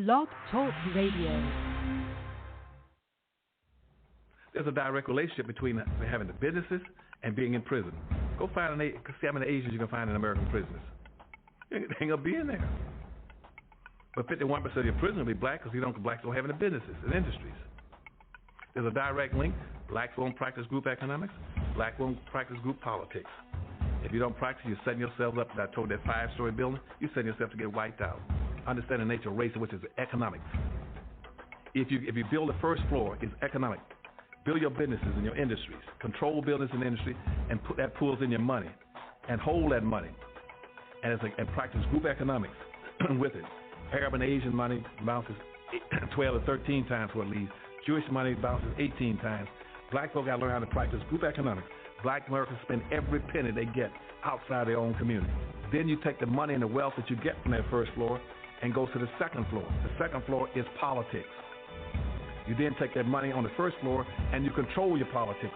Blog Talk Radio. There's a direct relationship between having the businesses and being in prison. Go find see how many Asians you can find in American prisons. They ain't gonna be in there. But 51% of your prisoners will be black because blacks don't have any businesses and industries. There's a direct link. Blacks won't practice group economics. Blacks won't practice group politics. If you don't practice, you're setting yourself up. I told that 5-story building, you're setting yourself to get wiped out. Understand the nature of race, which is economics. If you build the first floor, it's economic. Build your businesses and your industries. Control business and industry, and put that pulls in your money, and hold that money, and practice group economics with it. Arab and Asian money bounces 12 or 13 times what it leaves. Jewish money bounces 18 times. Black folk got to learn how to practice group economics. Black Americans spend every penny they get outside their own community. Then you take the money and the wealth that you get from that first floor and go to the second floor. The second floor is politics. You then take that money on the first floor and you control your politics.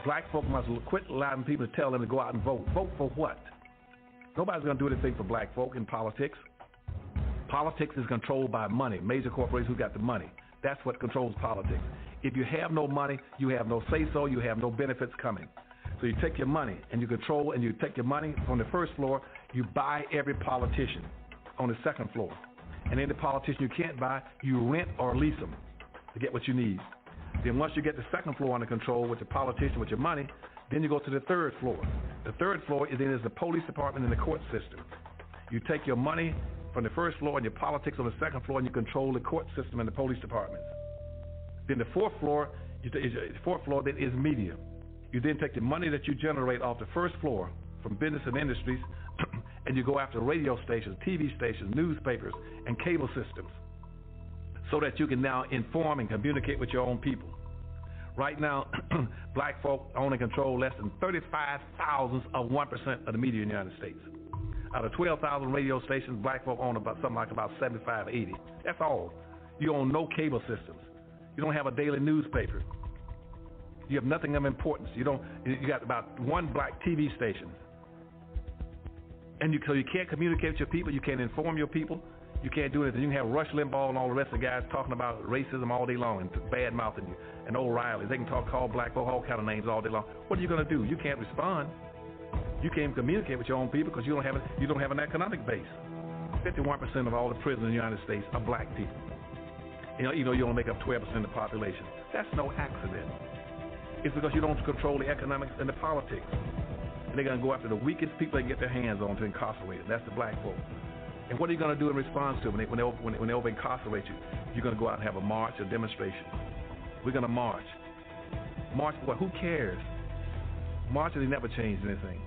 Black folk must quit allowing people to tell them to go out and vote. Vote for what? Nobody's going to do anything for black folk in politics. Politics is controlled by money, major corporations who got the money. That's what controls politics. If you have no money, you have no say-so, you have no benefits coming. So you take your money and you control, and you take your money on the first floor, you buy every politician on the second floor. And any politician you can't buy, you rent or lease them to get what you need. Then once you get the second floor under control with the politician, with your money, then you go to the third floor. The third floor is the police department and the court system. You take your money from the first floor and your politics on the second floor, and you control the court system and the police departments. Then the fourth floor then is media. You then take the money that you generate off the first floor from business and industries, and you go after radio stations, TV stations, newspapers, and cable systems, so that you can now inform and communicate with your own people. Right now, black folk own and control less than 35 thousandths of 1% of the media in the United States. Out of 12,000 radio stations, black folk own about 75, 80. That's all. You own no cable systems. You don't have a daily newspaper. You have nothing of importance. You got about one black TV station. And so you can't communicate with your people. You can't inform your people. You can't do anything. You can have Rush Limbaugh and all the rest of the guys talking about racism all day long and bad-mouthing you, and O'Reilly. They can call black folk all kind of names all day long. What are you going to do? You can't respond. You can't communicate with your own people because you don't have an economic base. 51% of all the prisoners in the United States are black people. You only make up 12% of the population. That's no accident. It's because you don't control the economics and the politics. And they're going to go after the weakest people they can get their hands on to incarcerate them. That's the black folk. And what are you going to do in response to it when they over-incarcerate you? You're going to go out and have a march, a demonstration. We're going to march. March for what? Who cares? Marching, they never changed anything.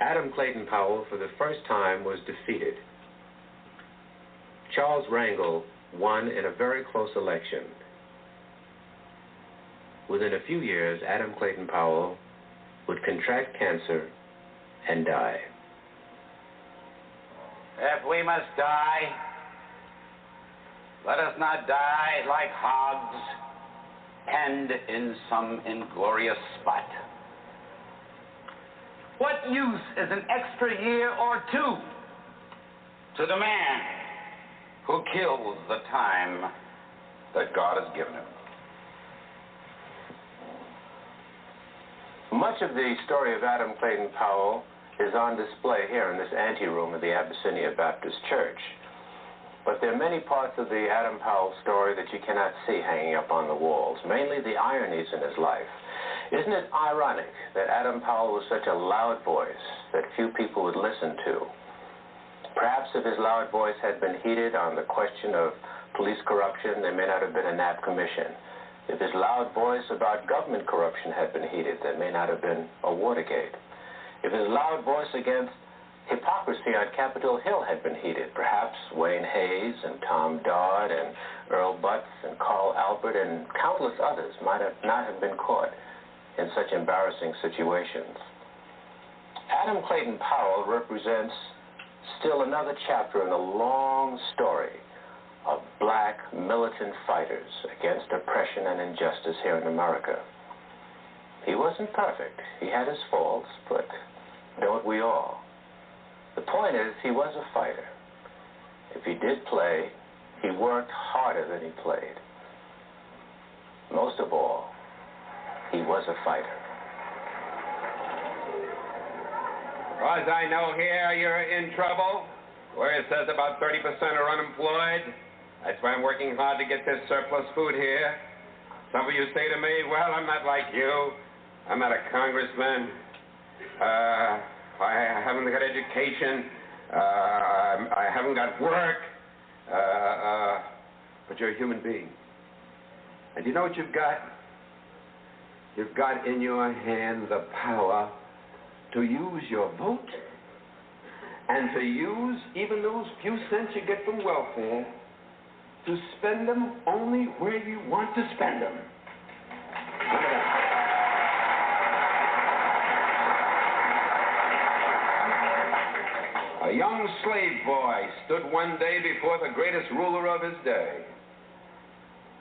Adam Clayton Powell, for the first time, was defeated. Charles Rangel won in a very close election. Within a few years, Adam Clayton Powell would contract cancer and die. If we must die, let us not die like hogs, and in some inglorious spot. What use is an extra year or two to the man who kills the time that God has given him? Much of the story of Adam Clayton Powell is on display here in this anteroom of the Abyssinia Baptist Church. But there are many parts of the Adam Powell story that you cannot see hanging up on the walls, mainly the ironies in his life. Isn't it ironic that Adam Powell was such a loud voice that few people would listen to? Perhaps if his loud voice had been heated on the question of police corruption, there may not have been a Knapp Commission. If his loud voice about government corruption had been heated, there may not have been a Watergate. If his loud voice against hypocrisy on Capitol Hill had been heated, perhaps Wayne Hayes and Tom Dodd and Earl Butz and Carl Albert and countless others might not have been caught in such embarrassing situations. Adam Clayton Powell represents still another chapter in a long story of black militant fighters against oppression and injustice here in America. He wasn't perfect. He had his faults, but don't we all? The point is, he was a fighter. If he did play, he worked harder than he played. Most of all, he was a fighter. As I know here, you're in trouble, where it says about 30% are unemployed. That's why I'm working hard to get this surplus food here. Some of you say to me, well, I'm not like you. I'm not a congressman. I haven't got education. I haven't got work. But you're a human being. And you know what you've got? You've got in your hand the power to use your vote and to use even those few cents you get from welfare to spend them only where you want to spend them. Remember that. A young slave boy stood one day before the greatest ruler of his day.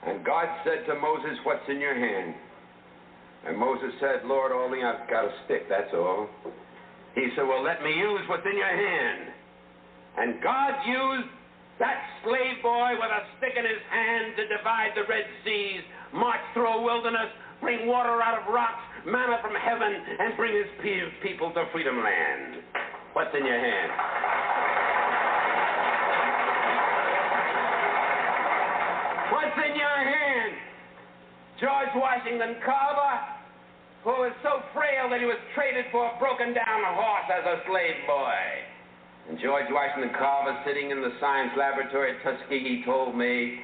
And God said to Moses, what's in your hand? And Moses said, Lord, only I've got a stick, that's all. He said, well, let me use what's in your hand. And God used that slave boy with a stick in his hand to divide the Red Seas, march through a wilderness, bring water out of rocks, manna from heaven, and bring his people to Freedom Land. What's in your hand? What's in your hand? George Washington Carver, who was so frail that he was traded for a broken-down horse as a slave boy. And George Washington Carver, sitting in the science laboratory at Tuskegee, told me,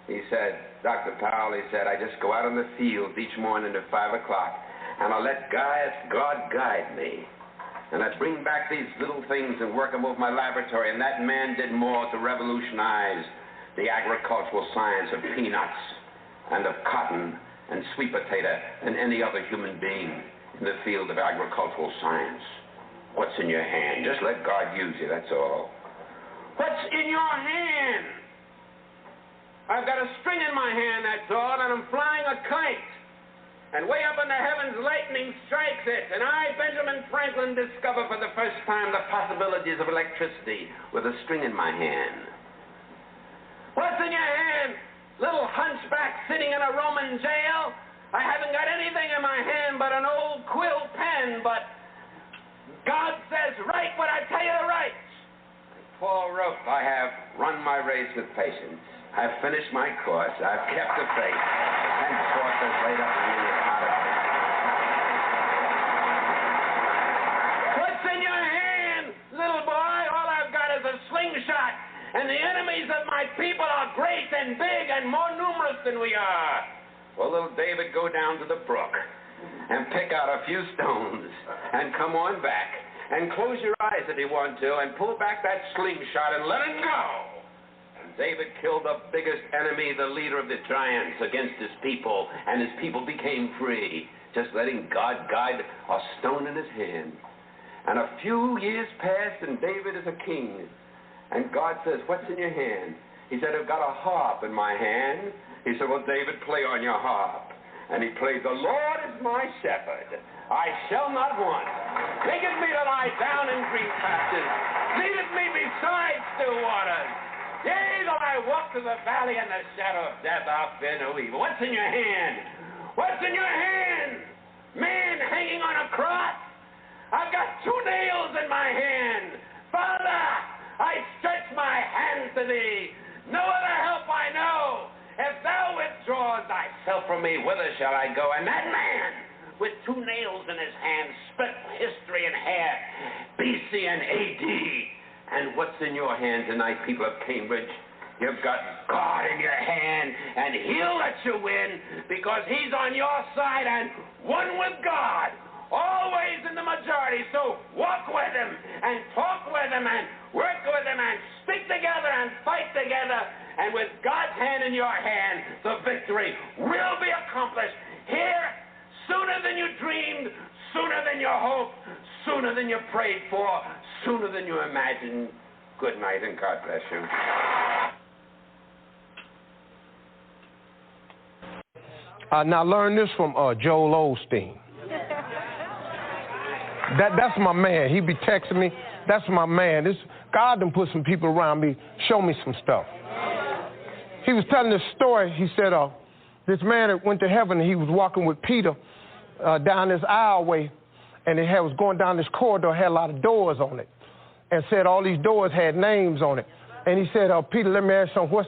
he said, Dr. Powell, he said, I just go out in the fields each morning at 5 o'clock, and I let God guide me. And I bring back these little things and work them over my laboratory, and that man did more to revolutionize the agricultural science of peanuts and of cotton and sweet potato than any other human being in the field of agricultural science. What's in your hand? Just let God use you, that's all. What's in your hand? I've got a string in my hand, that's all, and I'm flying a kite. And way up in the heavens, lightning strikes it. And I, Benjamin Franklin, discover for the first time the possibilities of electricity with a string in my hand. What's in your hand? Little hunchback sitting in a Roman jail. I haven't got anything in my hand but an old quill pen, but God says, write what I tell you to write. Paul wrote, I have run my race with patience. I've finished my course. I've kept the faith. Henceforth is laid up in me the account of faith. What's in your hand, little boy? All I've got is a slingshot. And the enemies of my people are great and big and more numerous than we are. Well, little David, go down to the brook and pick out a few stones and come on back and close your eyes if you want to and pull back that slingshot and let it go. And David killed the biggest enemy, the leader of the giants, against his people, and his people became free, just letting God guide a stone in his hand. And a few years passed, and David is a king. And God says, what's in your hand? He said, I've got a harp in my hand. He said, well, David, play on your harp. And he played, the Lord is my shepherd. I shall not want. Maketh me to lie down in green pastures. Leadeth me beside still waters. Yea, though I walk through the valley and the shadow of death, I'll fear no evil. What's in your hand? What's in your hand? Man hanging on a cross. I've got 2 nails in my hand. Father, I stretch my hands to thee. No other help I know. If thou withdraws thyself from me, whither shall I go? And that man, with 2 nails in his hand, split history in half, BC and AD. And what's in your hand tonight, people of Cambridge? You've got God in your hand, and he'll let you win because he's on your side and one with God. Always in the majority, so walk with him and talk with him and work with him and stick together and fight together, and with God's hand in your hand, the victory will be accomplished here sooner than you dreamed, sooner than you hoped, sooner than you prayed for, sooner than you imagined. Good night and God bless you. Now learn this from Joel Osteen. That's my man. He be texting me. That's my man. God done put some people around me, show me some stuff. He was telling this story. He said, this man that went to heaven, he was walking with Peter down this aisleway, and it was going down this corridor, had a lot of doors on it, and said all these doors had names on it. And he said, Peter, let me ask you something.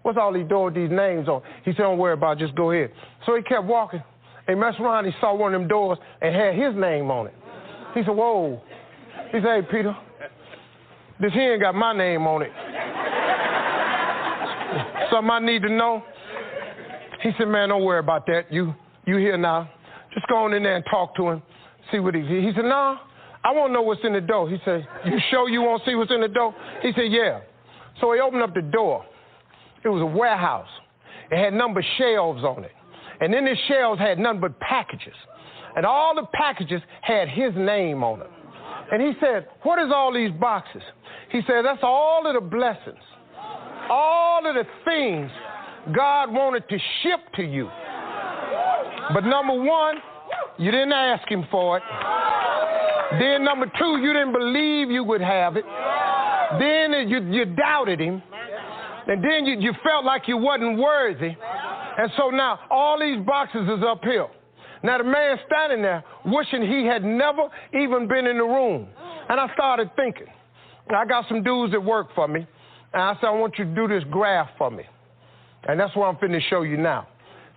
What's all these doors, these names on? He said, don't worry about it, just go ahead. So he kept walking. And messed around, he saw one of them doors and had his name on it. He said, whoa. He said, hey, Peter, this here ain't got my name on it. Something I need to know? He said, man, don't worry about that. You here now. Just go on in there and talk to him, see what he said, no, I want to know what's in the door. He said, you sure you want to see what's in the door? He said, yeah. So he opened up the door. It was a warehouse. It had number shelves on it. And then the shelves had nothing but packages. And all the packages had his name on them. And he said, what is all these boxes? He said, that's all of the blessings, all of the things God wanted to ship to you. But number one, you didn't ask him for it. Then number two, you didn't believe you would have it. Then you doubted him. And then you felt like you wasn't worthy. And so now all these boxes is uphill. Now the man standing there wishing he had never even been in the room. And I started thinking, I got some dudes that work for me. And I said, I want you to do this graph for me. And that's what I'm finna show you now.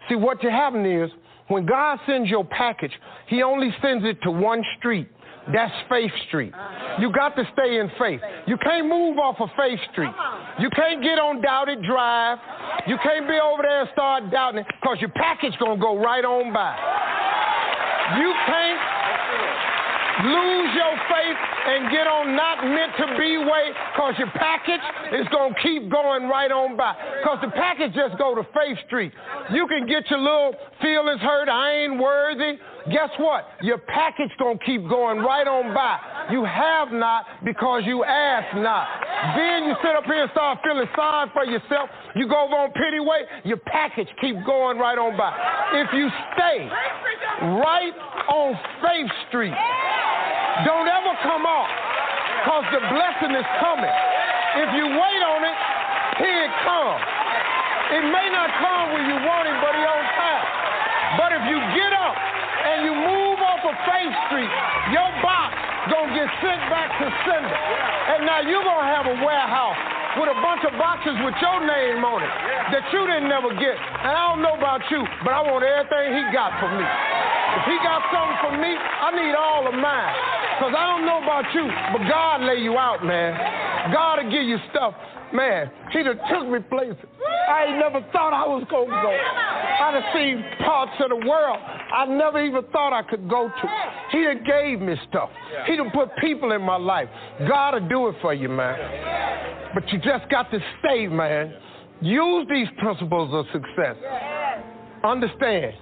See, what you having is, when God sends your package, he only sends it to one street. That's Faith Street. You got to stay in faith. You can't move off of Faith Street. You can't get on Doubted Drive. You can't be over there and start doubting it, because your package going to go right on by. You can't lose your faith and get on not meant to be way, because your package is going to keep going right on by. Because the package just go to Faith Street. You can get your little feelings hurt, I ain't worthy. Guess what? Your package going to keep going right on by. You have not because you ask not. Then you sit up here and start feeling sorry for yourself. You go over on pity way, your package keep going right on by. If you stay right on Faith Street, don't ever come off, because the blessing is coming. If you wait on it, here it comes. It may not come when you want it, but it's on time. But if you get up and you move off of Faith Street, your box gonna get sent back to sender. And now you're gonna have a warehouse with a bunch of boxes with your name on it that you didn't never get. And I don't know about you, but I want everything he got for me. If he got something for me, I need all of mine. Because I don't know about you, but God lay you out, man. God will give you stuff. Man, he done took me places I ain't never thought I was going to go. I done seen parts of the world I never even thought I could go to. He done gave me stuff. He done put people in my life. God will do it for you, man. But you just got to stay, man. Use these principles of success. Understand,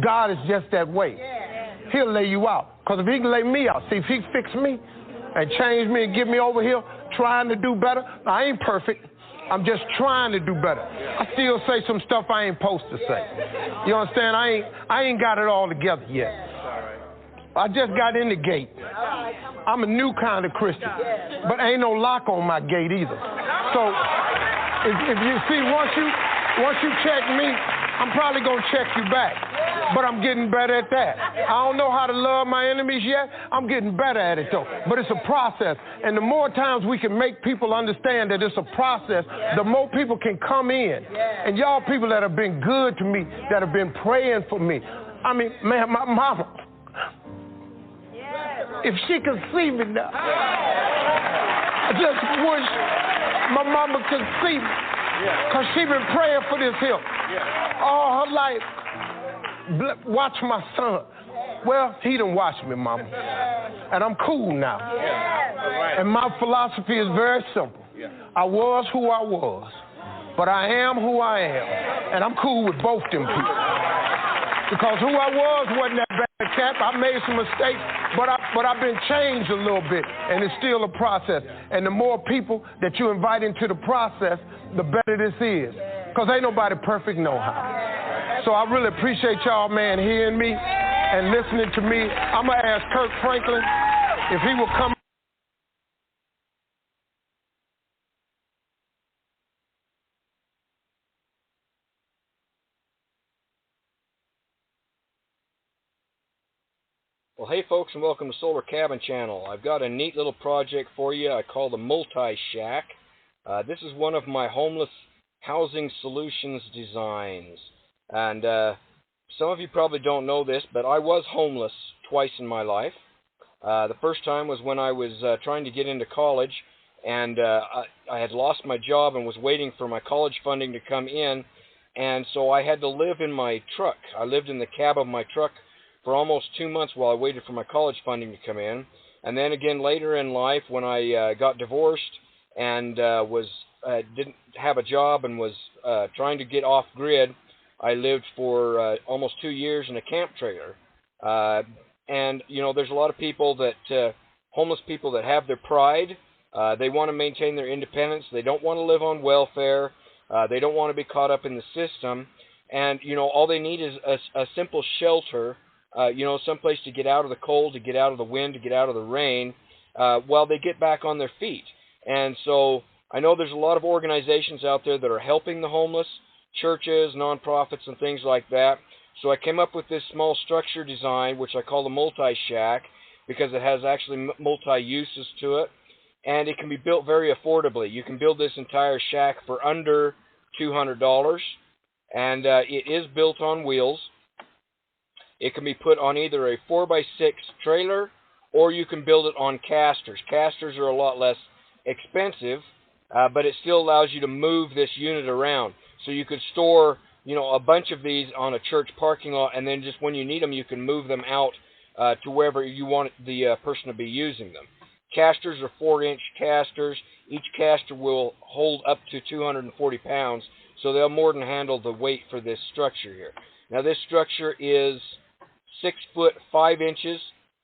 God is just that way. He'll lay you out. Because if he can lay me out, see, if he fix me and change me and get me over here trying to do better, I ain't perfect. I'm just trying to do better. I still say some stuff I ain't supposed to say. You understand? I ain't got it all together yet. I just got in the gate. I'm a new kind of Christian, but ain't no lock on my gate either. So if you see, once you check me, I'm probably gonna check you back. But I'm getting better at that. I don't know how to love my enemies yet. I'm getting better at it, though. But it's a process. And the more times we can make people understand that it's a process, the more people can come in. And y'all people that have been good to me, that have been praying for me. I mean, man, my mama, if she could see me now, I just wish my mama could see me. Because she been praying for this here all her life. Watch my son. Well, he done watched me, mama. And I'm cool now. And my philosophy is very simple. I was who I was, but I am who I am. And I'm cool with both them people. Because who I was wasn't that bad cat. I made some mistakes, but I've been changed a little bit, and it's still a process. And the more people that you invite into the process, the better this is. Because ain't nobody perfect no how. So I really appreciate y'all, man, hearing me and listening to me. I'm going to ask Kirk Franklin if he will come Well, hey folks, and welcome to Solar Cabin Channel. I've got a neat little project for you I call the Multi-Shack. This is one of my homeless housing solutions designs. And some of you probably don't know this, but I was homeless twice in my life. The first time was when I was trying to get into college, and I had lost my job and was waiting for my college funding to come in, and so I had to live in my truck. I lived in the cab of my truck for almost 2 months while I waited for my college funding to come in. And then again later in life, when I got divorced and didn't have a job and was trying to get off grid, I lived for almost 2 years in a camp trailer. And you know, there's a lot of people that homeless people that have their pride. They want to maintain their independence. They don't want to live on welfare. They don't want to be caught up in the system. And you know, all they need is a simple shelter. You know, someplace to get out of the cold, to get out of the wind, to get out of the rain, while they get back on their feet. And so I know there's a lot of organizations out there that are helping the homeless, churches, nonprofits, and things like that. So I came up with this small structure design, which I call the Multi-Shack, because it has actually multi-uses to it. And it can be built very affordably. You can build this entire shack for under $200. And it is built on wheels. It can be put on either a 4x6 trailer, or you can build it on casters. Casters are a lot less expensive, but it still allows you to move this unit around. So you could store, you know, a bunch of these on a church parking lot, and then just when you need them, you can move them out to wherever you want the person to be using them. Casters are 4-inch casters. Each caster will hold up to 240 pounds, so they'll more than handle the weight for this structure here. Now this structure is 6 foot 5 inches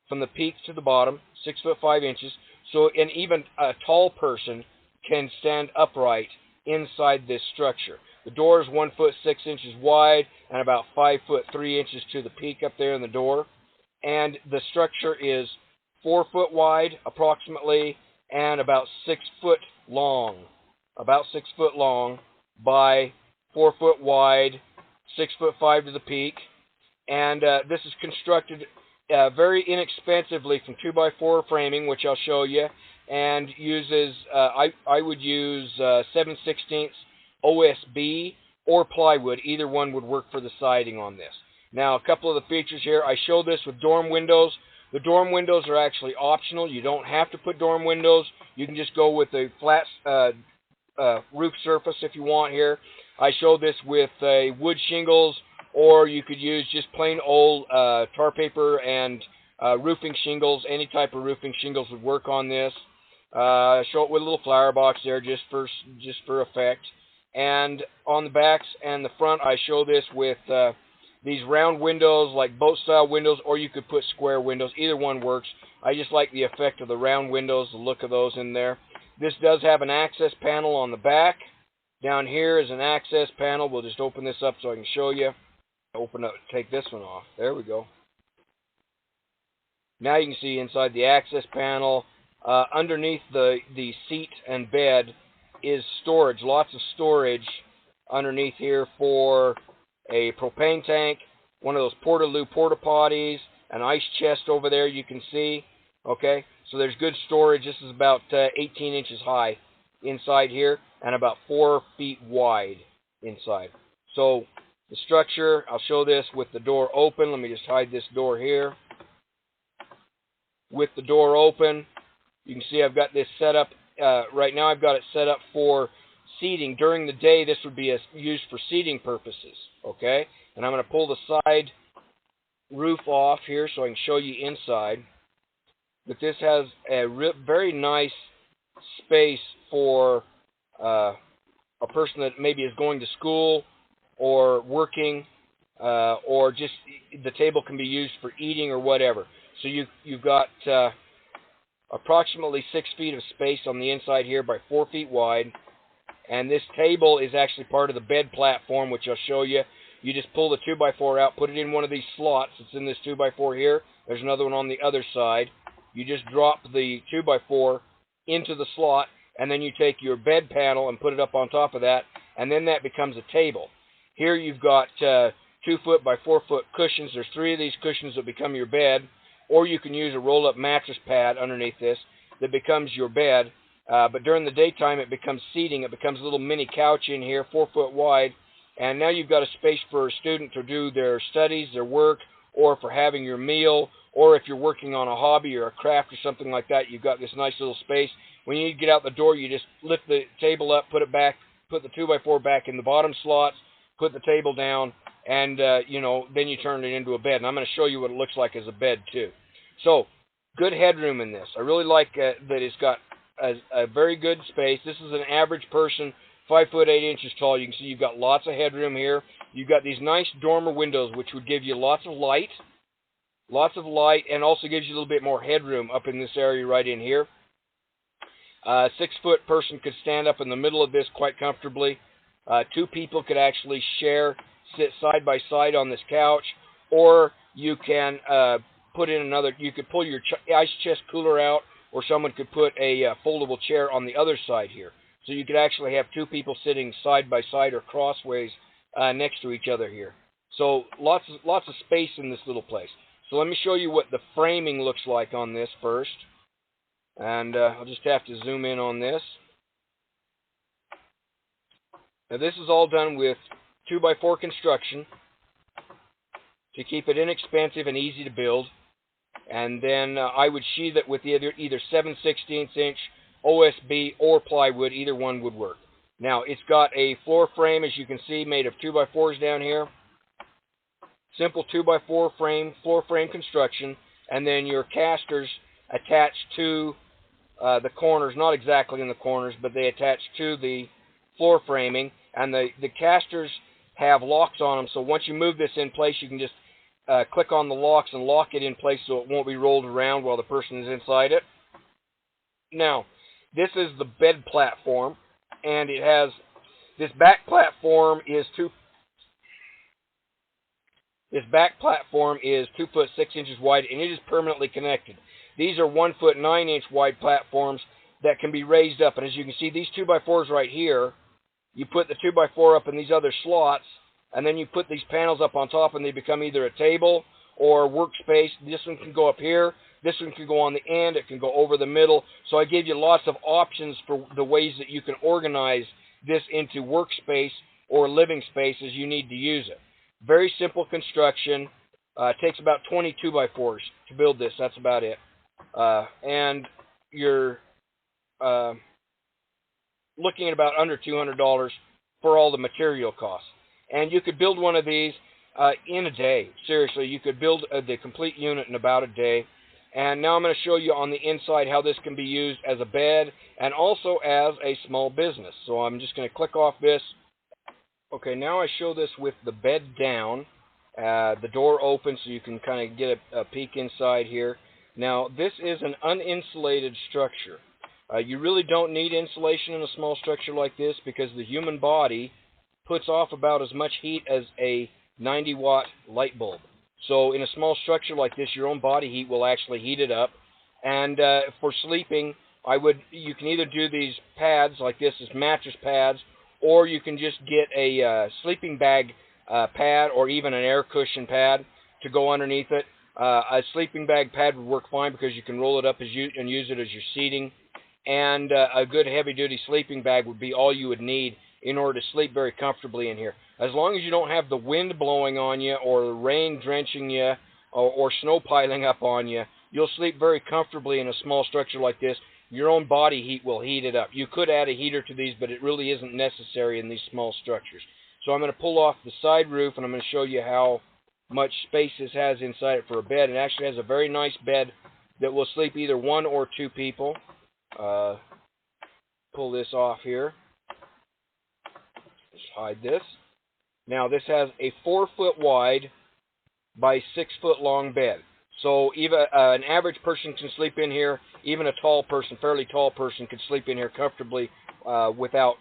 from the peak to the bottom, 6 foot 5 inches. So even a tall person can stand upright inside this structure. The door is 1 foot 6 inches wide and about 5 foot 3 inches to the peak up there in the door. And the structure is 4 foot wide approximately and about 6 foot long. About 6 foot long by 4 foot wide, 6 foot 5 to the peak. And this is constructed very inexpensively from 2x4 framing, which I'll show you, and uses, I would use 7/16 OSB or plywood. Either one would work for the siding on this. Now, a couple of the features here. I show this with dorm windows. The dorm windows are actually optional. You don't have to put dorm windows. You can just go with a flat roof surface if you want here. I show this with wood shingles, or you could use just plain old tar paper and roofing shingles. Any type of roofing shingles would work on this. Show it with a little flower box there just for effect. And on the backs and the front, I show this with these round windows, like boat-style windows, or you could put square windows. Either one works. I just like the effect of the round windows, the look of those in there. This does have an access panel on the back. Down here is an access panel. We'll just open this up so I can show you. Open up, take this one off. There we go. Now you can see inside the access panel, underneath the seat and bed is storage. Lots of storage underneath here for a propane tank, one of those Portaloo porta potties, an ice chest over there you can see. Okay, so there's good storage. This is about 18 inches high inside here and about 4 feet wide inside. So the structure, I'll show this with the door open. Let me just hide this door here. With the door open, you can see I've got this set up. Right now I've got it set up for seating. During the day, this would be used for seating purposes. Okay? And I'm going to pull the side roof off here so I can show you inside. But this has a very nice space for a person that maybe is going to school or working, or just the table can be used for eating or whatever. So you've got approximately 6 feet of space on the inside here by 4 feet wide. And this table is actually part of the bed platform, which I'll show you. You just pull the 2x4 out, put it in one of these slots. It's in this 2x4 here. There's another one on the other side. You just drop the 2x4 into the slot, and then you take your bed panel and put it up on top of that, and then that becomes a table. Here you've got 2 foot by 4 foot cushions. There's 3 of these cushions that become your bed, or you can use a roll-up mattress pad underneath this that becomes your bed. But during the daytime, it becomes seating. It becomes a little mini couch in here, 4 foot wide. And now you've got a space for a student to do their studies, their work, or for having your meal, or if you're working on a hobby or a craft or something like that, you've got this nice little space. When you need to get out the door, you just lift the table up, put it back, put the 2x4 back in the bottom slots, put the table down, and, then you turn it into a bed. And I'm going to show you what it looks like as a bed, too. So, good headroom in this. I really like that it's got a very good space. This is an average person, 5 foot 8 inches tall. You can see you've got lots of headroom here. You've got these nice dormer windows, which would give you lots of light, and also gives you a little bit more headroom up in this area right in here. A 6 foot person could stand up in the middle of this quite comfortably. 2 people could actually sit side by side on this couch, or you can put in another. You could pull your ice chest cooler out, or someone could put a foldable chair on the other side here. So you could actually have 2 people sitting side by side or crossways next to each other here. So lots of space in this little place. So let me show you what the framing looks like on this first. And I'll just have to zoom in on this. Now this is all done with 2x4 construction to keep it inexpensive and easy to build. And then I would sheathe it with either 7/16 inch OSB or plywood. Either one would work. Now it's got a floor frame, as you can see, made of 2x4s down here. Simple 2x4 frame, floor frame construction, and then your casters attached to the corners, not exactly in the corners, but they attach to the floor framing. And the casters have locks on them, so once you move this in place, you can just click on the locks and lock it in place so it won't be rolled around while the person is inside it. Now, this is the bed platform, and it has this back platform is 2 foot 6 inches wide, and it is permanently connected. These are 1 foot 9 inch wide platforms that can be raised up, and as you can see, these 2x4s right here, you put the 2x4 up in these other slots, and then you put these panels up on top, and they become either a table or a workspace. This one can go up here. This one can go on the end. It can go over the middle. So I gave you lots of options for the ways that you can organize this into workspace or living space as you need to use it. Very simple construction. It takes about 20 2x4s to build this. That's about it. And you're looking at about under $200 for all the material costs. And you could build one of these in a day. Seriously, you could build the complete unit in about a day. And now I'm going to show you on the inside how this can be used as a bed and also as a small business. So I'm just going to click off this. Okay, now I show this with the bed down, the door open so you can kind of get a peek inside here. Now, this is an uninsulated structure. You really don't need insulation in a small structure like this because the human body puts off about as much heat as a 90-watt light bulb. So in a small structure like this, your own body heat will actually heat it up. And for sleeping, you can either do these pads like this as mattress pads, or you can just get a sleeping bag pad or even an air cushion pad to go underneath it. A sleeping bag pad would work fine because you can roll it up and use it as your seating. And a good heavy-duty sleeping bag would be all you would need in order to sleep very comfortably in here. As long as you don't have the wind blowing on you or the rain drenching you or snow piling up on you, you'll sleep very comfortably in a small structure like this. Your own body heat will heat it up. You could add a heater to these, but it really isn't necessary in these small structures. So I'm going to pull off the side roof, and I'm going to show you how much space this has inside it for a bed. It actually has a very nice bed that will sleep either 1 or 2 people. Pull this off here. Just hide this. Now this has a 4 foot wide by 6 foot long bed. So even an average person can sleep in here. Even a tall person, fairly tall person, could sleep in here comfortably without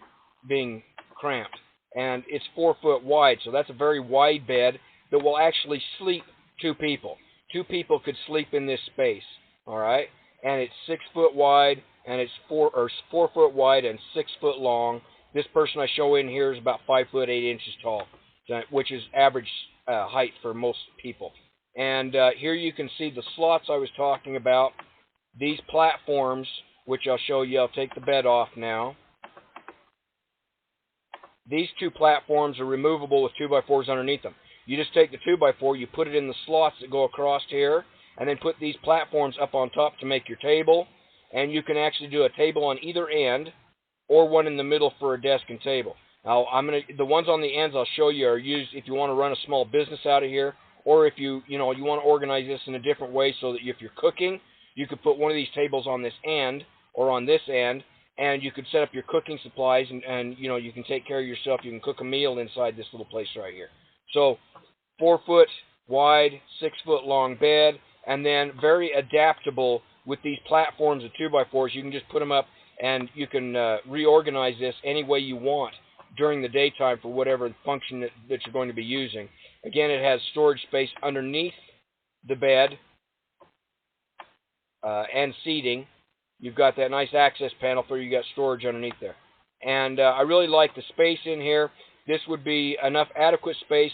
being cramped. And it's 4 foot wide, so that's a very wide bed that will actually sleep 2 people. 2 people could sleep in this space. All right, and it's 6 foot wide, and it's 4 foot wide and 6 foot long. This person I show in here is about 5 foot 8 inches tall, which is average height for most people. And here you can see the slots I was talking about. These platforms, which I'll show you. I'll take the bed off now. These two platforms are removable with 2x4s underneath them. You just take the 2x4, you put it in the slots that go across here, and then put these platforms up on top to make your table. And you can actually do a table on either end, or one in the middle for a desk and table. Now, the ones on the ends I'll show you are used if you want to run a small business out of here, or if you want to organize this in a different way so that if you're cooking, you could put one of these tables on this end or on this end, and you could set up your cooking supplies, and you can take care of yourself. You can cook a meal inside this little place right here. So 4-foot wide, 6-foot long bed, and then very adaptable with these platforms of 2x4s. You can just put them up, and you can reorganize this any way you want during the daytime for whatever function that you're going to be using. Again, it has storage space underneath the bed and seating. You've got that nice access panel for you got storage underneath there. And I really like the space in here. This would be enough adequate space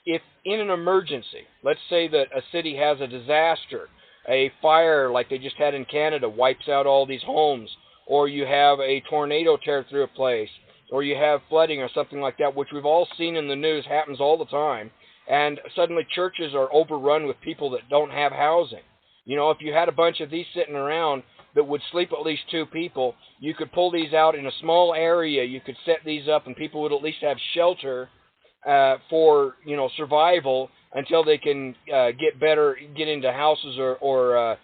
if in an emergency, let's say that a city has a disaster, a fire like they just had in Canada wipes out all these homes, or you have a tornado tear through a place, or you have flooding or something like that, which we've all seen in the news, happens all the time, and suddenly churches are overrun with people that don't have housing. If you had a bunch of these sitting around that would sleep at least 2 people, you could pull these out in a small area. You could set these up, and people would at least have shelter for survival until they can get into houses or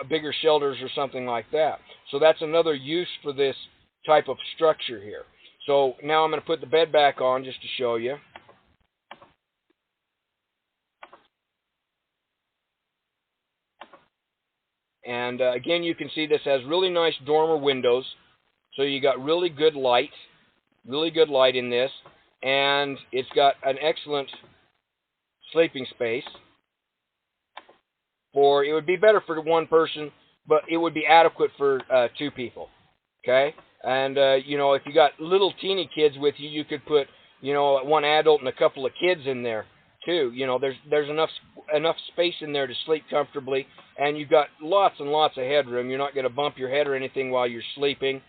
bigger shelters or something like that. So that's another use for this type of structure here. So now I'm going to put the bed back on just to show you. And again, you can see this has really nice dormer windows. So you got really good light in this. And it's got an excellent sleeping space. It would be better for 1 person, but it would be adequate for 2 people. Okay? And, if you got little teeny kids with you, you could put, 1 adult and a couple of kids in there, too. There's enough space in there to sleep comfortably, and you've got lots and lots of headroom. You're not going to bump your head or anything while you're sleeping.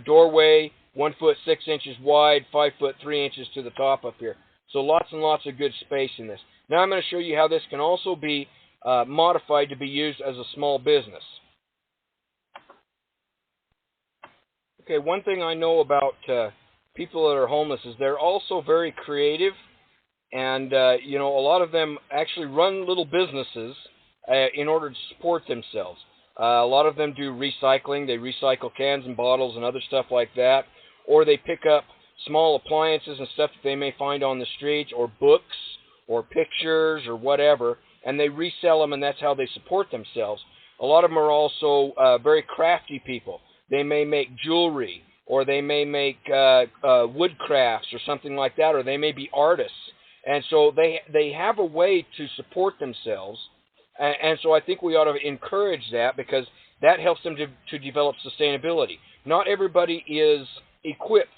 Doorway, 1 foot 6 inches wide, 5 foot 3 inches to the top up here. So lots and lots of good space in this. Now I'm going to show you how this can also be modified to be used as a small business. Okay, one thing I know about people that are homeless is they're also very creative, and a lot of them actually run little businesses in order to support themselves. A lot of them do recycling. They recycle cans and bottles and other stuff like that, or they pick up small appliances and stuff that they may find on the streets, or books or pictures or whatever, and they resell them, and that's how they support themselves. A lot of them are also very crafty people. They may make jewelry, or they may make wood crafts or something like that, or they may be artists. And so they have a way to support themselves, and so I think we ought to encourage that, because that helps them to develop sustainability. Not everybody is equipped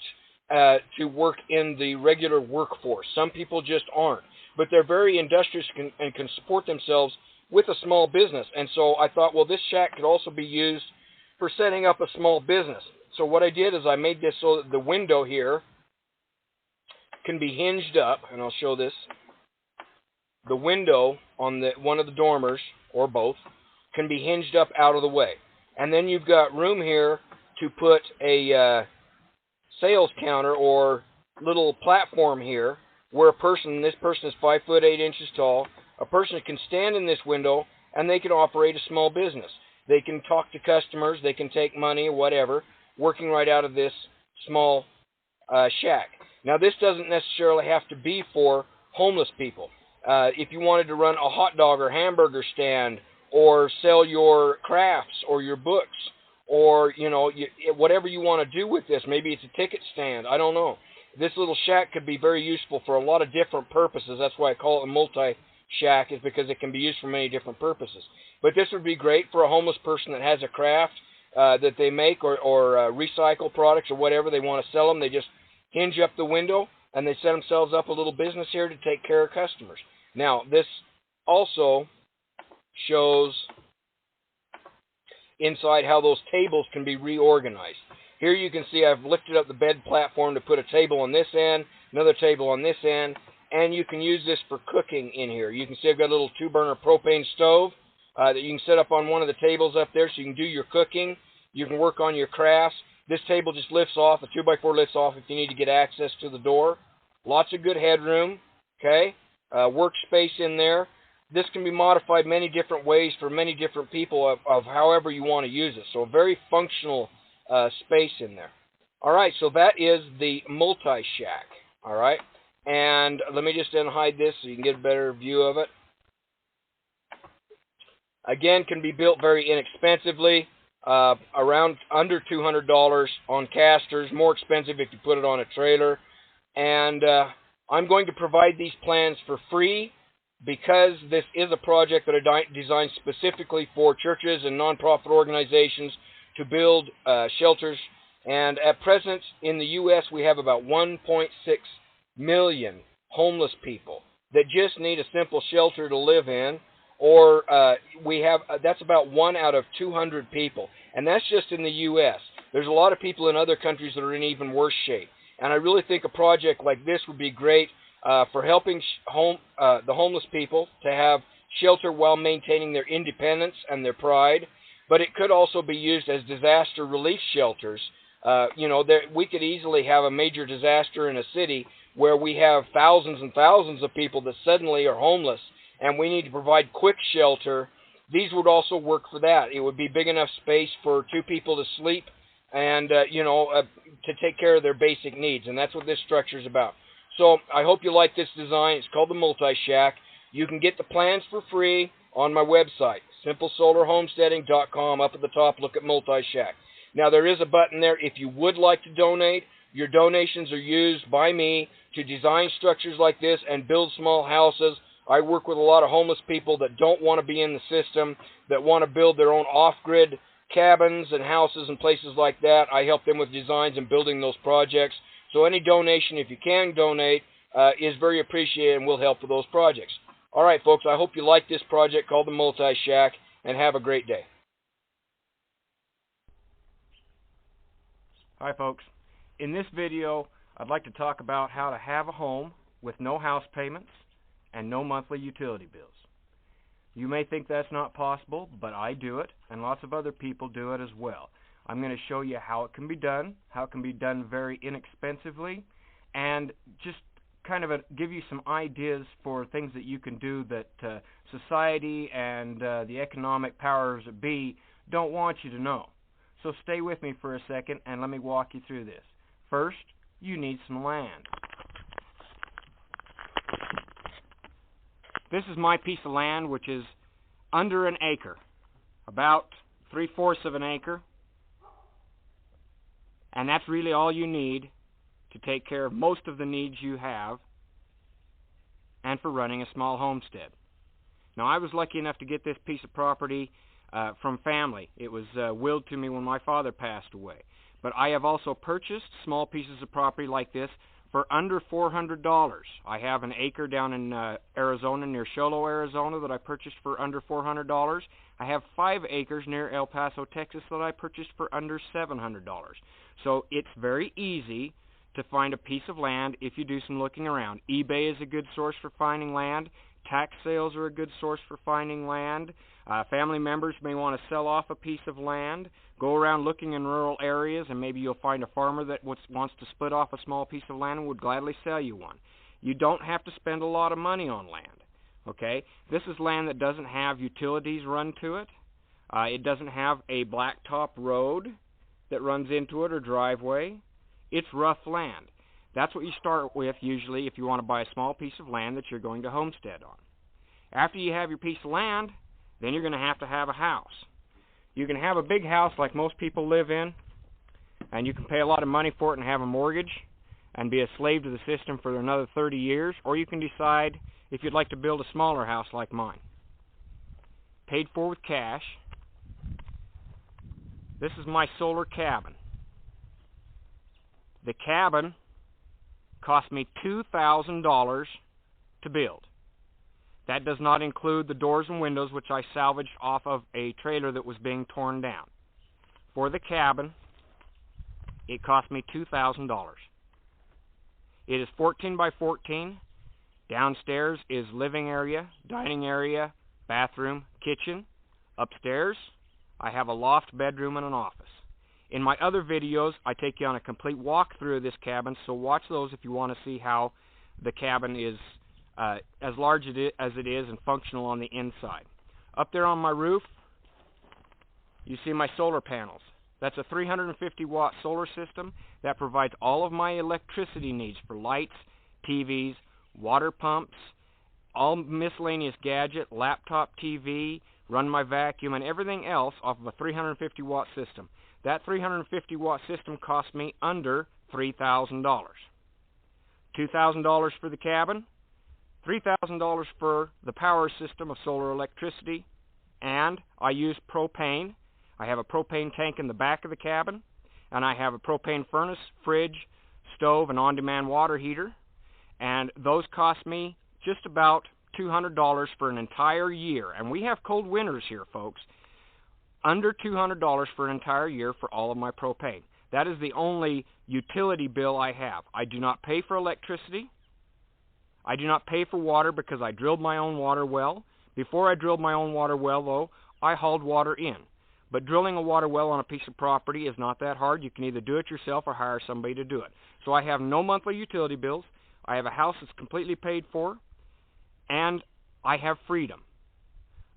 to work in the regular workforce. Some people just aren't, but they're very industrious and can support themselves with a small business. And so I thought, well, this shack could also be used for setting up a small business. So what I did is I made this so that the window here can be hinged up, and I'll show this. The window on one of the dormers, or both, can be hinged up out of the way. And then you've got room here to put a sales counter or little platform here where this person is 5 foot 8 inches tall. A person can stand in this window and they can operate a small business. They can talk to customers, they can take money or whatever, working right out of this small shack. Now, this doesn't necessarily have to be for homeless people. If you wanted to run a hot dog or hamburger stand, or sell your crafts or your books, or whatever you want to do with this, maybe it's a ticket stand, I don't know. This little shack could be very useful for a lot of different purposes. That's why I call it a multi-shack, is because it can be used for many different purposes. But this would be great for a homeless person that has a craft that they make, or recycle products or whatever. They want to sell them. They just hinge up the window and they set themselves up a little business here to take care of customers. Now, this also shows inside how those tables can be reorganized. Here you can see I've lifted up the bed platform to put a table on this end, another table on this end, and you can use this for cooking in here. You can see I've got a little 2-burner propane stove that you can set up on one of the tables up there so you can do your cooking. You can work on your crafts. This table just lifts off, the 2x4 lifts off if you need to get access to the door. Lots of good headroom, okay? Workspace in there. This can be modified many different ways for many different people of however you want to use it. So a very functional space in there. All right, so that is the multi-shack, all right? And let me just unhide this so you can get a better view of it. Again, can be built very inexpensively, around under $200 on casters, more expensive if you put it on a trailer. And I'm going to provide these plans for free because this is a project that I designed specifically for churches and nonprofit organizations to build shelters. And at present in the U.S., we have about 1.6 million homeless people that just need a simple shelter to live in. Or we have, that's about 1 out of 200 people. And that's just in the U.S. There's a lot of people in other countries that are in even worse shape. And I really think a project like this would be great for helping the homeless people to have shelter while maintaining their independence and their pride. But it could also be used as disaster relief shelters. You know, we could easily have a major disaster in a city where we have thousands and thousands of people that suddenly are homeless, and we need to provide quick shelter. These would also work for that. It would be big enough space for 2 people to sleep and, to take care of their basic needs. And that's what this structure is about. So I hope you like this design. It's called the Multi-Shack. You can get the plans for free on my website, simplesolarhomesteading.com. Up at the top, look at Multi-Shack. Now, there is a button there if you would like to donate. Your donations are used by me to design structures like this and build small houses. I work with a lot of homeless people that don't want to be in the system, that want to build their own off-grid cabins and houses and places like that. I help them with designs and building those projects. So any donation, if you can donate, is very appreciated and will help with those projects. All right, folks, I hope you like this project called the Multi-Shack, and have a great day. Hi, folks. In this video, I'd like to talk about how to have a home with no house payments and no monthly utility bills. You may think that's not possible, but I do it, and lots of other people do it as well. I'm going to show you how it can be done, how it can be done very inexpensively, and just kind of give you some ideas for things that you can do that society and the economic powers that be don't want you to know. So stay with me for a second and let me walk you through this. First, you need some land. This is my piece of land, which is under an acre, about 3/4 of an acre. And that's really all you need to take care of most of the needs you have and for running a small homestead. Now, I was lucky enough to get this piece of property from family. It was willed to me when my father passed away. But I have also purchased small pieces of property like this for under $400. I have an acre down in Arizona, near Show Low, Arizona, that I purchased for under $400. I have 5 acres near El Paso, Texas, that I purchased for under $700. So it's very easy to find a piece of land if you do some looking around. eBay is a good source for finding land. Tax sales are a good source for finding land. Family members may want to sell off a piece of land. Go around looking in rural areas, and maybe you'll find a farmer that wants to split off a small piece of land and would gladly sell you one. You don't have to spend a lot of money on land. Okay? This is land that doesn't have utilities run to it. It doesn't have a blacktop road that runs into it or driveway. It's rough land. That's what you start with usually if you want to buy a small piece of land that you're going to homestead on. After you have your piece of land, then you're going to have a house. You can have a big house like most people live in, and you can pay a lot of money for it and have a mortgage and be a slave to the system for another 30 years, or you can decide if you'd like to build a smaller house like mine. Paid for with cash. This is my solar cabin. The cabin cost me $2,000 to build. That does not include the doors and windows, which I salvaged off of a trailer that was being torn down. For the cabin, it cost me $2,000. It is 14 by 14. Downstairs is living area, dining area, bathroom, kitchen. Upstairs, I have a loft, bedroom, and an office. In my other videos, I take you on a complete walkthrough of this cabin, so watch those if you want to see how the cabin is as large as it is and functional on the inside. Up there on my roof, you see my solar panels. That's a 350-watt solar system that provides all of my electricity needs for lights, TVs, water pumps, all miscellaneous gadget, laptop TV, run my vacuum, and everything else off of a 350-watt system. That 350-watt system cost me under $3,000. $2,000 for the cabin, $3,000 for the power system of solar electricity, and I use propane. I have a propane tank in the back of the cabin, and I have a propane furnace, fridge, stove, and on-demand water heater, and those cost me just about $200 for an entire year. And we have cold winters here, folks. Under $200 for an entire year for all of my propane. That is the only utility bill I have. I do not pay for electricity. I do not pay for water because I drilled my own water well. Before I drilled my own water well, though, I hauled water in. But drilling a water well on a piece of property is not that hard. You can either do it yourself or hire somebody to do it. So I have no monthly utility bills. I have a house that's completely paid for, and I have freedom.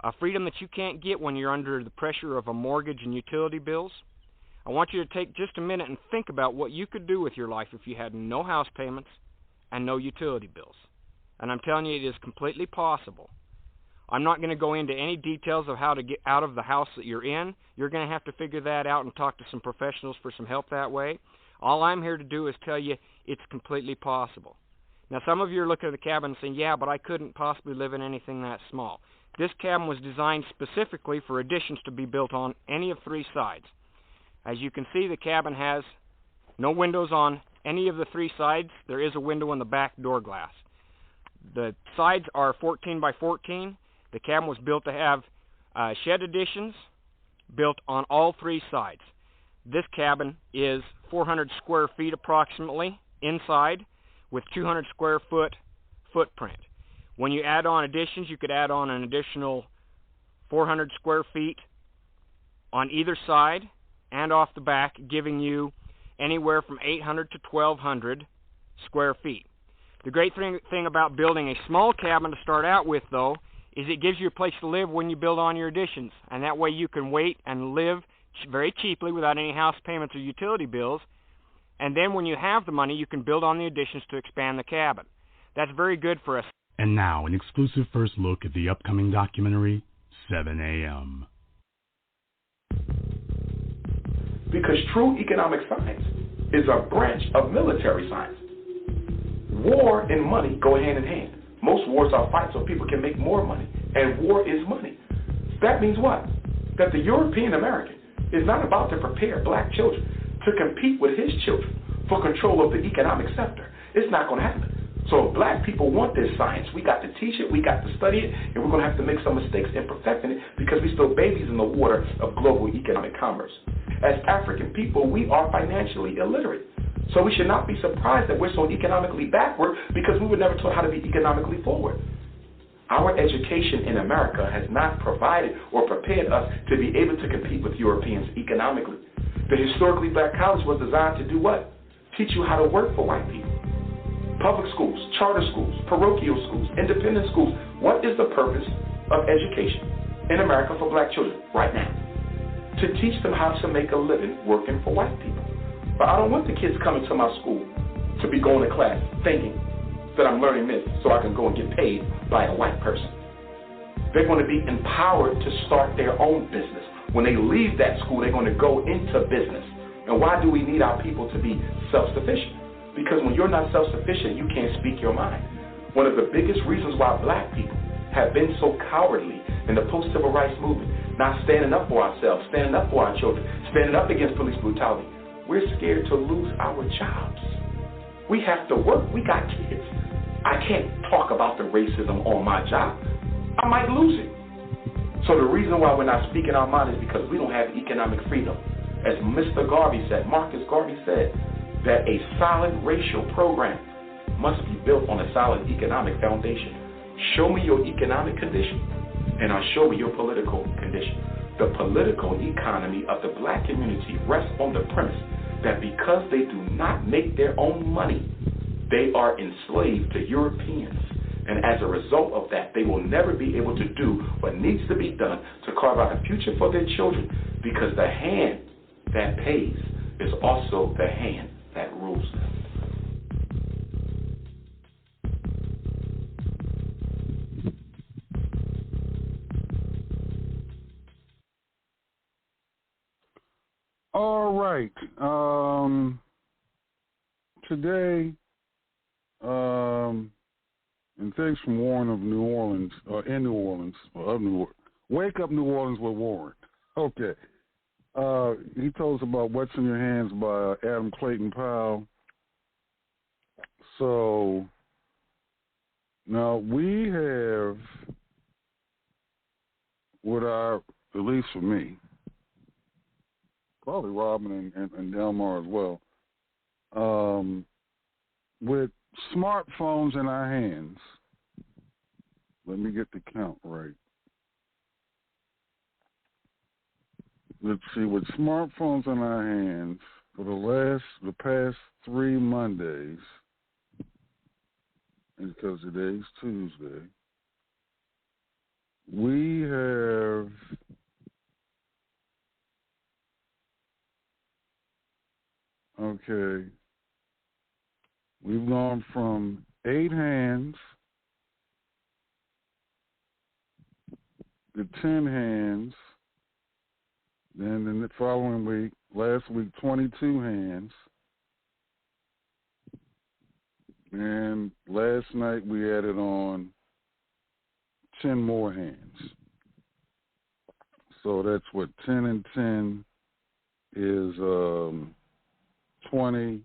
A freedom that you can't get when you're under the pressure of a mortgage and utility bills. I want you to take just a minute and think about what you could do with your life if you had no house payments and no utility bills. And I'm telling you, it is completely possible. I'm not going to go into any details of how to get out of the house that you're in. You're going to have to figure that out and talk to some professionals for some help that way. All I'm here to do is tell you it's completely possible. Now, some of you are looking at the cabin and saying, yeah, but I couldn't possibly live in anything that small. This cabin was designed specifically for additions to be built on any of three sides. As you can see, the cabin has no windows on any of the three sides. There is a window in the back door glass. The sides are 14 by 14. The cabin was built to have shed additions built on all three sides. This cabin is 400 square feet approximately inside with 200 square foot footprint. When you add on additions, you could add on an additional 400 square feet on either side and off the back, giving you anywhere from 800 to 1,200 square feet. The great thing about building a small cabin to start out with, though, is it gives you a place to live when you build on your additions. And that way you can wait and live very cheaply without any house payments or utility bills. And then when you have the money, you can build on the additions to expand the cabin. That's very good for us. And now, an exclusive first look at the upcoming documentary, 7 a.m. Because true economic science is a branch of military science. War and money go hand in hand. Most wars are fights so people can make more money, and war is money. That means what? That the European American is not about to prepare black children to compete with his children for control of the economic sector. It's not going to happen. So if black people want this science, we got to teach it, we got to study it, and we're going to have to make some mistakes in perfecting it because we're still babies in the water of global economic commerce. As African people, we are financially illiterate. So we should not be surprised that we're so economically backward because we were never taught how to be economically forward. Our education in America has not provided or prepared us to be able to compete with Europeans economically. The historically black college was designed to do what? Teach you how to work for white people. Public schools, charter schools, parochial schools, independent schools. What is the purpose of education in America for black children right now? To teach them how to make a living working for white people. But I don't want the kids coming to my school to be going to class thinking that I'm learning this so I can go and get paid by a white person. They're going to be empowered to start their own business. When they leave that school, they're going to go into business. And why do we need our people to be self-sufficient? Because when you're not self-sufficient, you can't speak your mind. One of the biggest reasons why black people have been so cowardly in the post-civil rights movement, not standing up for ourselves, standing up for our children, standing up against police brutality, we're scared to lose our jobs. We have to work. We got kids. I can't talk about the racism on my job. I might lose it. So the reason why we're not speaking our mind is because we don't have economic freedom. As Mr. Garvey said, Marcus Garvey said, that a solid racial program must be built on a solid economic foundation. Show me your economic condition, and I'll show you your political condition. The political economy of the black community rests on the premise that because they do not make their own money, they are enslaved to Europeans. And as a result of that, they will never be able to do what needs to be done to carve out a future for their children, because the hand that pays is also the hand that rules them. All right. Today, and thanks from Warren of New Orleans, in New Orleans, or of New Orleans. Wake Up New Orleans with Warren. Okay. He told us about What's in Your Hands by Adam Clayton Powell. So, now we have, at least for me, probably Robin and Delmar as well, with smartphones in our hands. Let me get the count right. Let's see, with smartphones in our hands for the past 3 Mondays, and because today's Tuesday, we have we've gone from 8 hands to 10 hands. Then in the following week, last week, 22 hands. And last night we added on 10 more hands. So that's what 10 and 10 is 20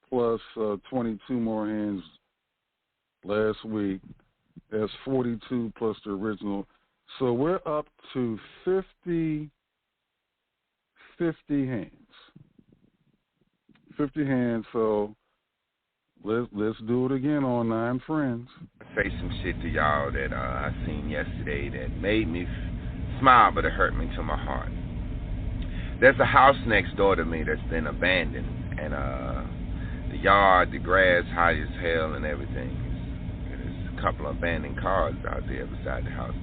plus 22 more hands last week. That's 42 plus the original. So we're up to 50 hands. 50 hands, so let's do it again on 9 Friends. Say some shit to y'all that I seen yesterday that made me smile, but it hurt me to my heart. There's a house next door to me that's been abandoned, and the yard, the grass high as hell and everything. There's a couple of abandoned cars out there beside the house.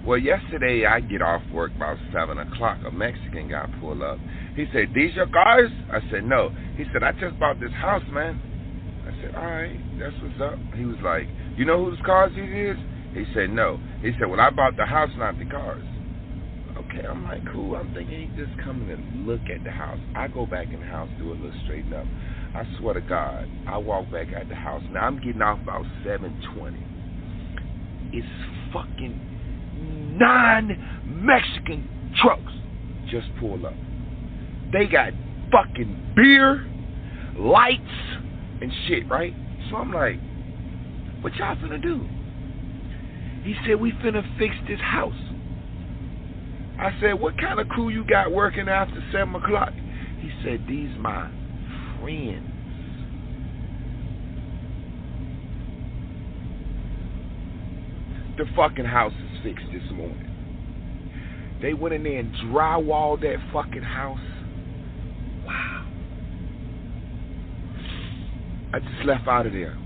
Well, yesterday I get off work about 7 o'clock. A Mexican guy pulled up. He said, "These your cars?" I said, "No." He said, "I just bought this house, man." I said, "All right, that's what's up." He was like, "You know whose cars it is?" He said, "No." He said, "Well, I bought the house, not the cars." Okay, I'm like, cool. I'm thinking he just coming to look at the house. I go back in the house, do a little straighten up. I swear to God, I walk back at the house. Now, I'm getting off about 7:20. It's fucking 9 Mexican trucks just pull up. They got fucking beer, lights, and shit, right? So I'm like, what y'all finna do? He said, we finna fix this house. I said, what kind of crew you got working after 7 o'clock? He said, these my friends. The fucking house is fixed this morning. They went in there and drywalled that fucking house. Wow. I just left out of there.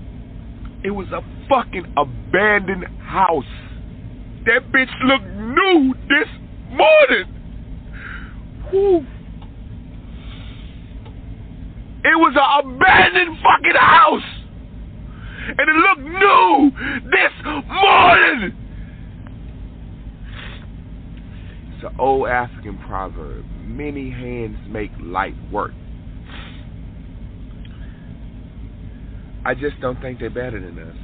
It was a fucking abandoned house. That bitch looked new this morning. Whew. It was an abandoned fucking house. And it looked new this morning. It's an old African proverb. Many hands make light work. I just don't think they're better than us.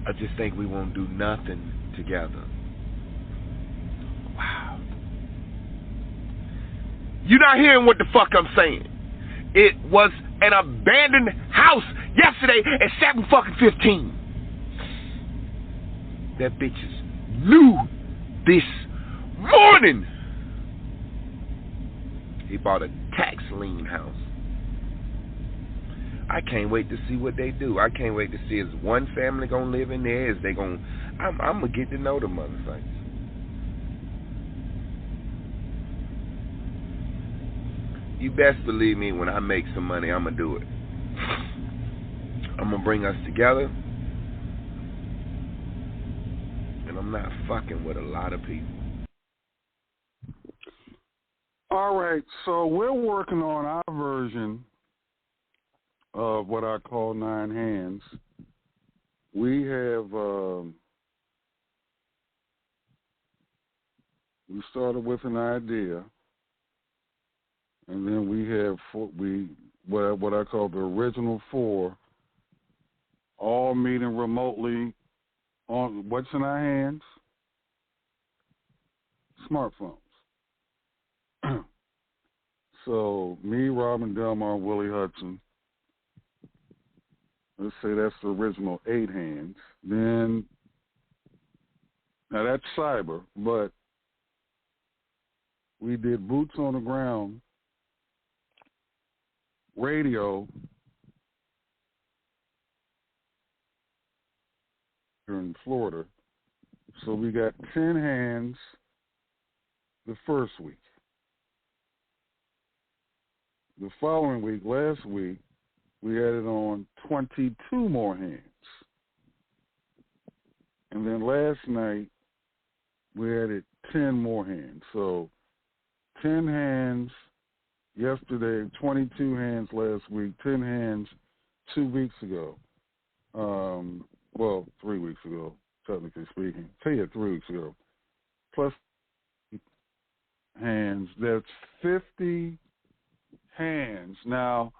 I just think we won't do nothing together. Wow. You're not hearing what the fuck I'm saying. It was an abandoned house yesterday at 7:15. That bitch is new this morning. He bought a tax lien house. I can't wait to see what they do. I can't wait to see, is one family gonna live in there? Is they gonna? I'm gonna get to know the motherfuckers. You best believe me, when I make some money, I'm gonna do it. I'm gonna bring us together, and I'm not fucking with a lot of people. All right, so we're working on our version of what I call Nine Hands. We have we started with an idea, and then we have what I call the original four, all meeting remotely on what's in our hands? Smartphones. So me, Robin Delmar, Willie Hudson. Let's say that's the original 8 hands. Then, now that's cyber, but we did boots on the ground radio here in Florida. So we got 10 hands the first week. The following week, last week, we added on 22 more hands. And then last night, we added 10 more hands. So 10 hands yesterday, 22 hands last week, 10 hands 2 weeks ago. Well, 3 weeks ago, technically speaking. Tell you 3 weeks ago. Plus hands, that's 50 hands. Now,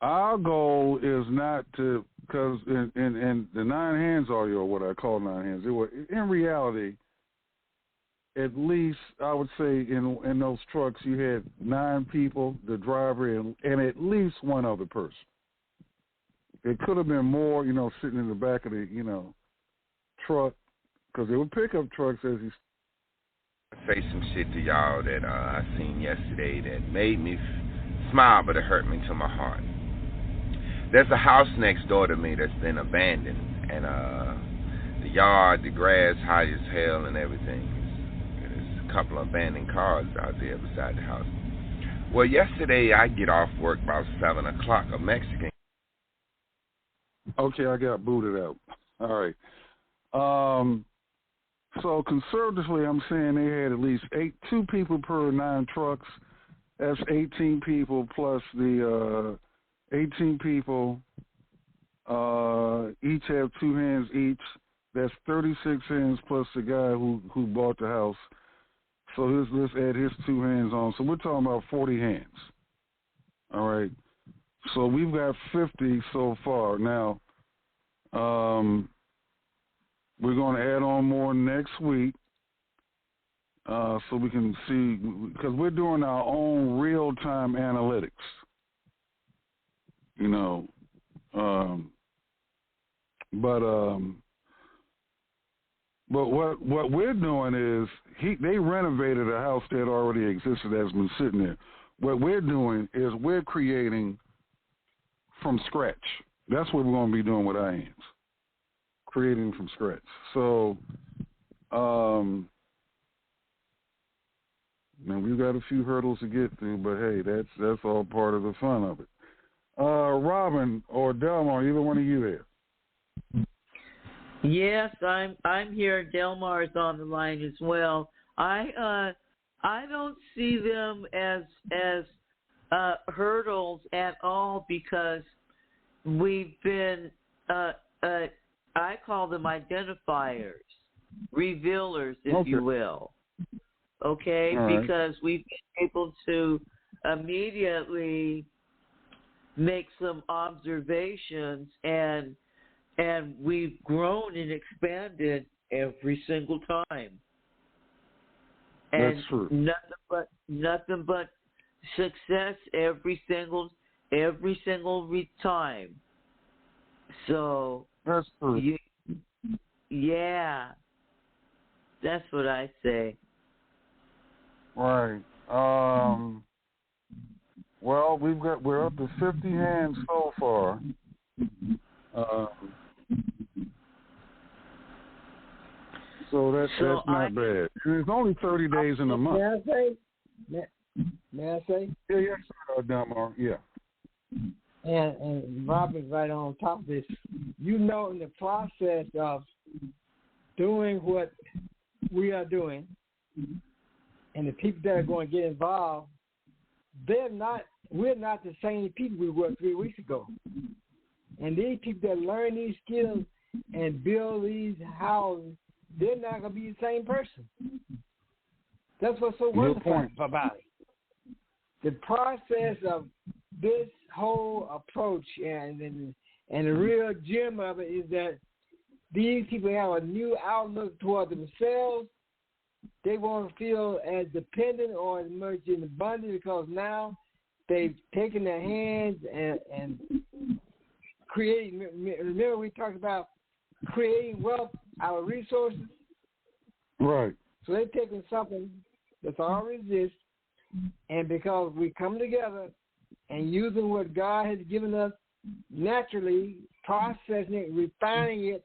our goal is not to, because in the 9 hands audio, what I call 9 hands, it was, in reality, at least I would say in those trucks you had 9 people, the driver, and at least one other person. It could have been more, sitting in the back of the, truck, because they were pickup trucks, as you say some shit to y'all that I seen yesterday that made me smile, but it hurt me to my heart. There's a house next door to me that's been abandoned, and the yard, the grass high as hell and everything. There's a couple of abandoned cars out there beside the house. Well, yesterday I get off work about 7 o'clock, a Mexican. Okay, I got booted out. All right. So conservatively, I'm saying they had at least 2 people per 9 trucks. That's 18 people plus the 18 people. Each have 2 hands each. That's 36 hands plus the guy who bought the house. So let's add his 2 hands on. So we're talking about 40 hands. All right. So we've got 50 so far. Now, we're going to add on more next week so we can see, because we're doing our own real-time analytics. But what we're doing is they renovated a house that already existed that's been sitting there. What we're doing is we're creating from scratch. That's what we're going to be doing with our hands, creating from scratch. So, now we've got a few hurdles to get through, but hey, that's all part of the fun of it. Robin or Delmar, either one of you there? Yes, I'm here. Delmar is on the line as well. I don't see them as hurdles at all, because we've been I call them identifiers, revealers, if you will. Okay, right. Because we've been able to immediately make some observations, and we've grown and expanded every single time. And that's true. Nothing but success every single time. So that's true. Yeah, that's what I say. Right. Well, we're up to 50 hands so far. So that's not bad. And it's only 30 days in a month. May I say? Yeah, yes, sir, Delmar. Yeah. And Robert's right on top of this. You know, in the process of doing what we are doing, and the people that are going to get involved, we're not the same people we were 3 weeks ago. And these people that learn these skills and build these houses, they're not going to be the same person. That's what's so wonderful about it. The process of this whole approach and the real gem of it is that these people have a new outlook toward themselves. They won't feel as dependent or as much in abundance because now they've taken their hands and creating. Remember we talked about creating wealth out of resources? Right. So they're taking something that's already exists, and because we come together and using what God has given us naturally, processing it, refining it,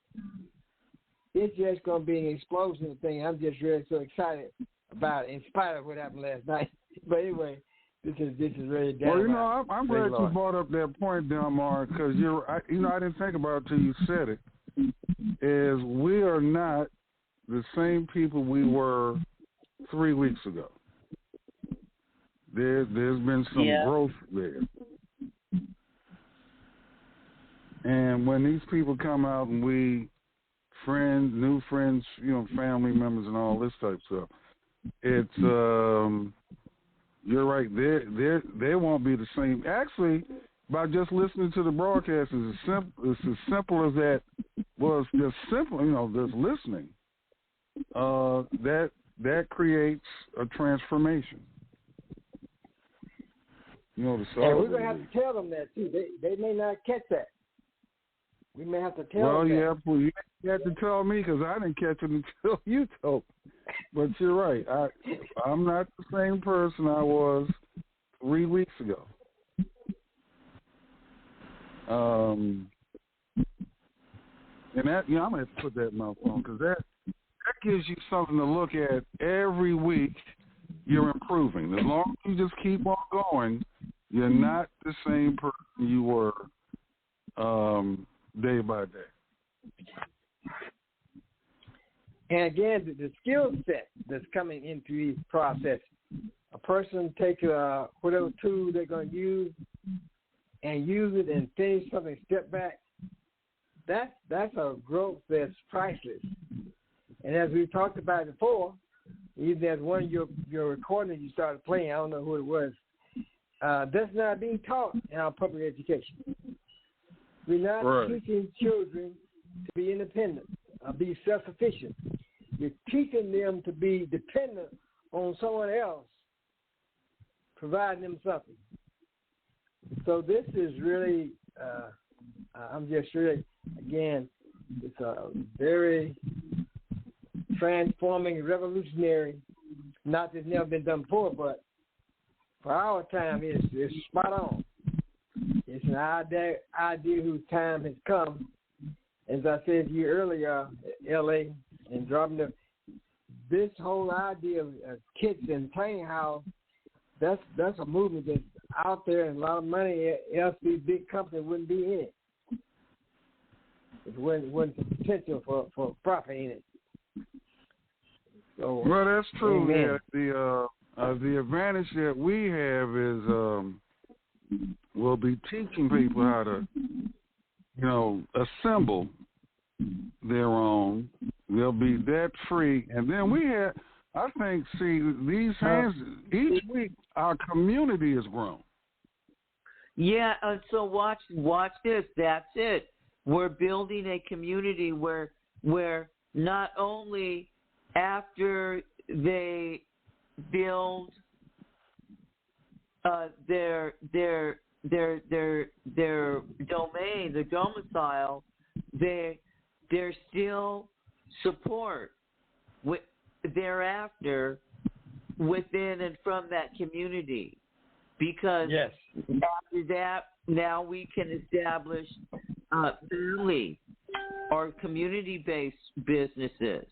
it's just going to be an explosion thing. I'm just really so excited about it in spite of what happened last night. But anyway, this is really down. Well, you know, I'm glad you brought up that point, Delmar, because I didn't think about it till you said it. Is we are not the same people we were 3 weeks ago. There's been some growth there. And when these people come out and new friends, family members and all this type of stuff, it's you're right. They won't be the same. Actually, by just listening to the broadcast, it's as simple as that was. Just simple, just listening. That creates a transformation. And we're going to have to tell them that, too. They may not catch that. We may have to tell them that. Well, you have to tell me because I didn't catch it until you told. But you're right. I'm not the same person I was 3 weeks ago. And that, I'm going to have to put that in my phone because that gives you something to look at every week. You're improving. As long as you just keep on going, you're not the same person you were day by day. And again, the skill set that's coming into these processes. A person take whatever tool they're going to use and use it and finish something, step back. That's a growth that's priceless. And as we talked about before, even as one of your recordings you started playing, I don't know who it was, that's not being taught in our public education. We're not teaching children to be independent, be self-sufficient. We're teaching them to be dependent on someone else, providing them something. So this is really, I'm just really, again, it's a very transforming, revolutionary, not that it's never been done before, but for our time, it's spot on. It's an idea whose time has come. As I said to you earlier, L.A. and dropping this whole idea of kids in tiny house, that's a movement that's out there and a lot of money, else these big companies wouldn't be in it. It wasn't the potential for profit in it. So, well, that's true. Amen. Yeah, the advantage that we have is we'll be teaching people how to, assemble their own. They'll be debt free, and then we have. I think, these hands each week our community has grown. Yeah, so watch this. That's it. We're building a community where not only after they build their domain, the domicile, there's still support thereafter within and from that community, because after that, now we can establish family or community-based businesses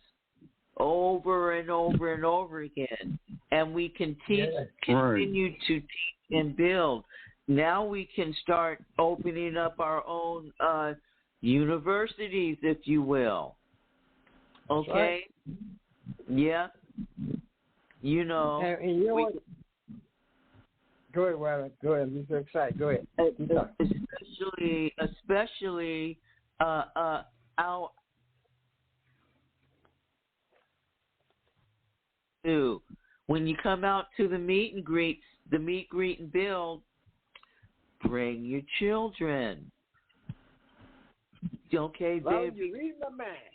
over and over and over again, and we can continue to teach and build. Now we can start opening up our own universities, if you will. Okay? Right. Yeah. You know. And you know what? Go ahead, Robert. Go ahead. I'm so excited. Go ahead. Especially our. When you come out to the meet and greet and build, bring your children. Okay, baby. You read my mind.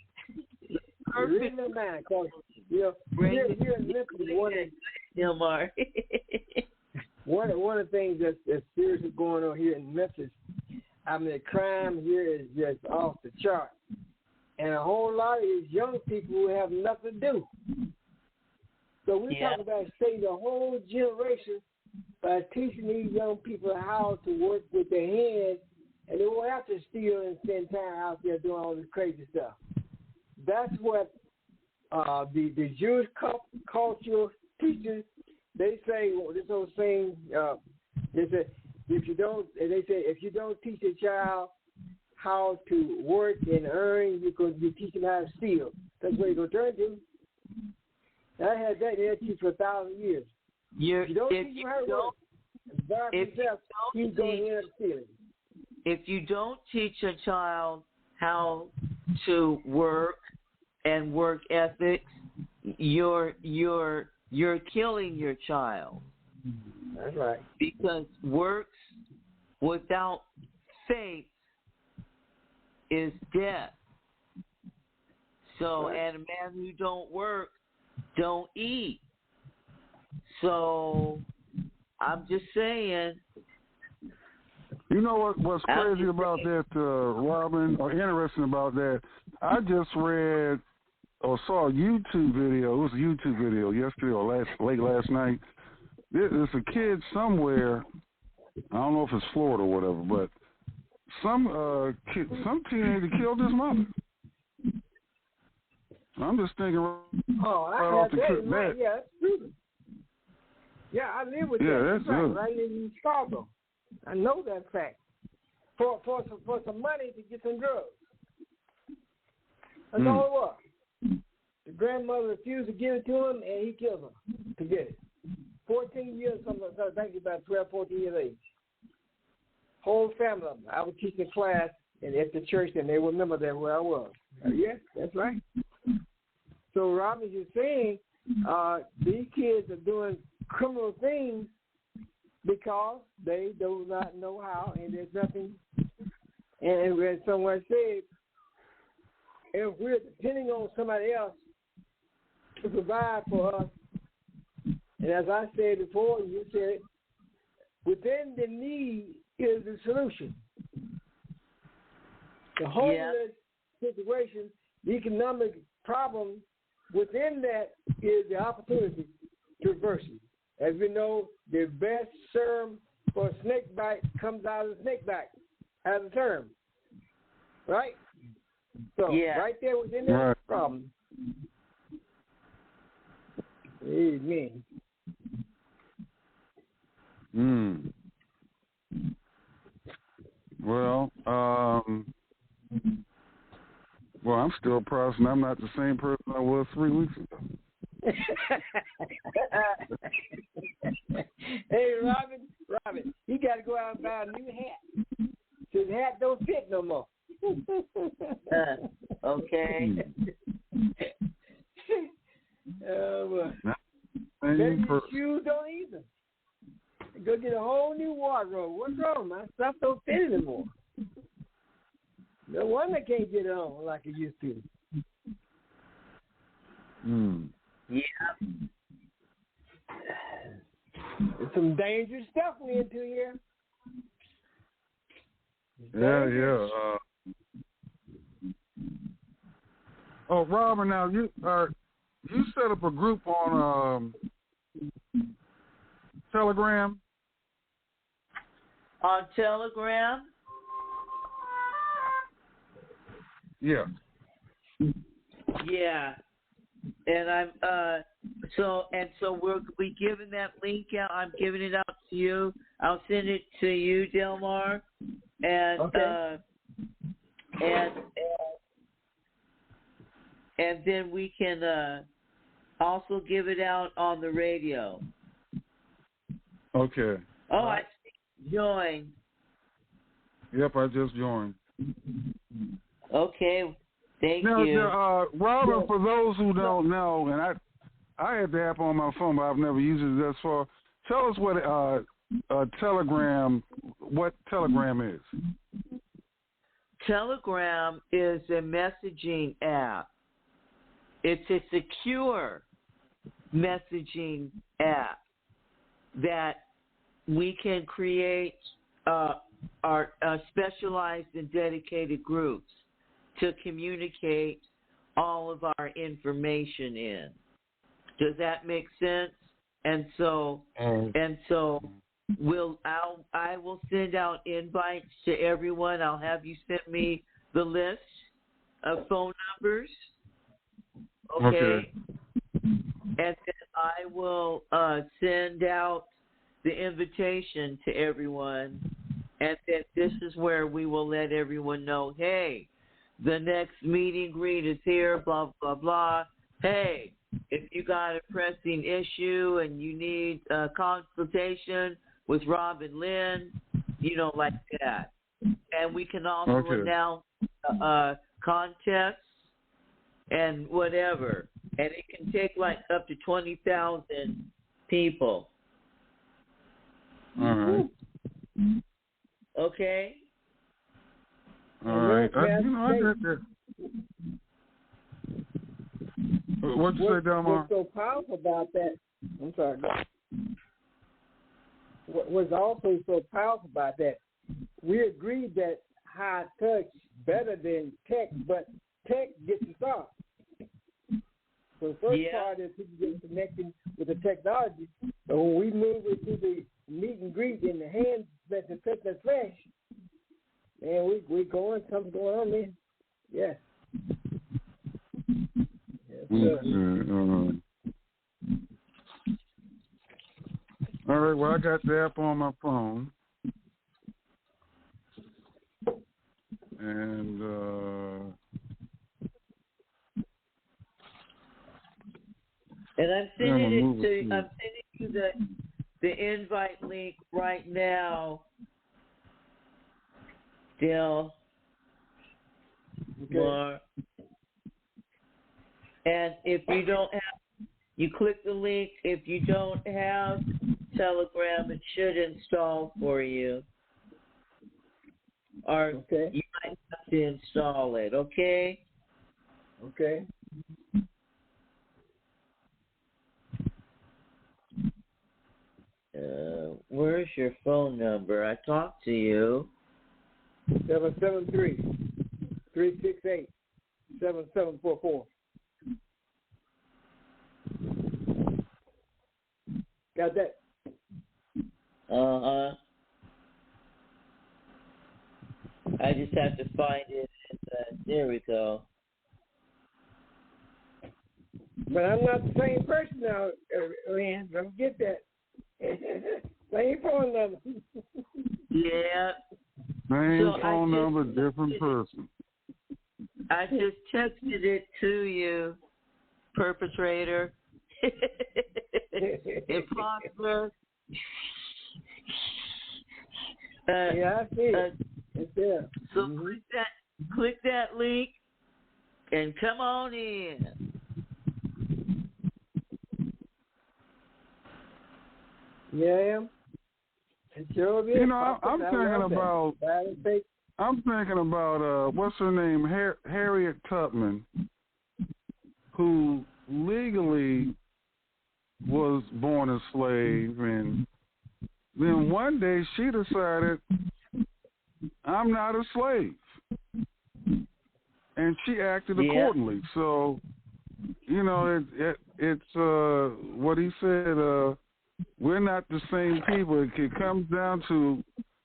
Perfect. You read my mind, cause here in Memphis, one of the things that's seriously going on here in Memphis. I mean, the crime here is just off the chart, and a whole lot of these young people who have nothing to do. So we talk about saving the whole generation by teaching these young people how to work with their hands, and they won't have to steal and spend time out there doing all this crazy stuff. That's what the Jewish cultural teachers, they say, this old saying, they say, if you don't teach a child how to work and earn, you teach them how to steal. That's what you're going to turn to. I had that in teach for 1,000 years. If you don't teach him how to work, he's going to end up stealing. If you don't teach a child how to work and work ethics, you're killing your child. That's right. Because works without faith is death. So, and a man who don't work don't eat. So, I'm just saying. You know what's crazy about that, Robin, or interesting about that? I just read or saw a YouTube video. It was a YouTube video yesterday or late last night. There's a kid somewhere. I don't know if it's Florida or whatever, but some teenager killed his mother. I'm just thinking. I have that. Yeah, that's true. Yeah, I live with that. That's good. Right in Chicago. I know that fact. For some money to get some drugs. That's all it was. The grandmother refused to give it to him, and he killed her to get it. 14 years, I think about 12, 14 years age. Whole family of them. I was teaching a class at the church, and they remember that where I was. Yeah, that's right. So, Robin, you're saying these kids are doing criminal things because they do not know how, and there's nothing. And as someone said, if we're depending on somebody else to provide for us, and as I said before, you said it, within the need is the solution. The homeless situation, the economic problem, within that is the opportunity to reverse it. As we know, the best serum for a snake bite comes out of the snake bite as a term. Right? So, right there within that problem. Amen. Well, I'm still processing. I'm not the same person I was 3 weeks ago. Hey, Robin, you got to go out and buy a new hat. His hat don't fit no more. Okay. Maybe your shoes don't either. Go get a whole new wardrobe. What's wrong? My stuff don't fit anymore. No wonder I can't get it on like it used to. Yeah. There's some dangerous stuff into here. Yeah. Oh, Robert, now you set up a group on Telegram? On Telegram? Yeah. Yeah. And I'm so we'll be giving that link out. I'm giving it out to you. I'll send it to you, Delmar. And okay. And then we can also give it out on the radio. Okay. Oh, I joined. Yep, I just joined. Okay. Thank you. Now, Robin, for those who don't know, and I had the app on my phone, but I've never used it thus far. Tell us what Telegram is. Telegram is a messaging app. It's a secure messaging app that we can create our specialized and dedicated groups to communicate all of our information in. Does that make sense? And so I will send out invites to everyone. I'll have you send me the list of phone numbers. Okay. And then I will send out the invitation to everyone. And then this is where we will let everyone know, hey, the next meet and greet is here, blah, blah, blah. Hey, if you got a pressing issue and you need a consultation with Robin Lynn, like that. And we can also announce contests and whatever. And it can take like up to 20,000 people. All right. Okay? All right. I get that. What'd you say, Delmar? What's so powerful about that? I'm sorry. What's also so powerful about that? We agreed that high touch better than tech, but tech gets the start. So the first part is people getting connected with the technology. But when we move it to the meet and greet in the hands that the touch the flesh, man, we going, something's going on, man. Yeah. All right, well, I got the app on my phone. And I'm sending you the invite link right now, Dil. Okay. And if you don't have, you click the link. If you don't have Telegram, it should install for you. Or you might have to install it, okay? Okay. Where's your phone number? I talked to you. 773-368-7744. Got that? Uh-huh. I just have to find it. There we go. But I'm not the same person now, Rand. Don't get that. Same phone number. Yeah. Same phone number, different person. I just texted it to you, perpetrator. Imposter. Yeah, I see it. It's there. So click that link and come on in. Yeah. It sure is. I'm thinking about what's her name, Harriet Tubman, who legally was born a slave and Then one day she decided, I'm not a slave. And she acted accordingly. So, you know, it's what he said, we're not the same people. It comes down to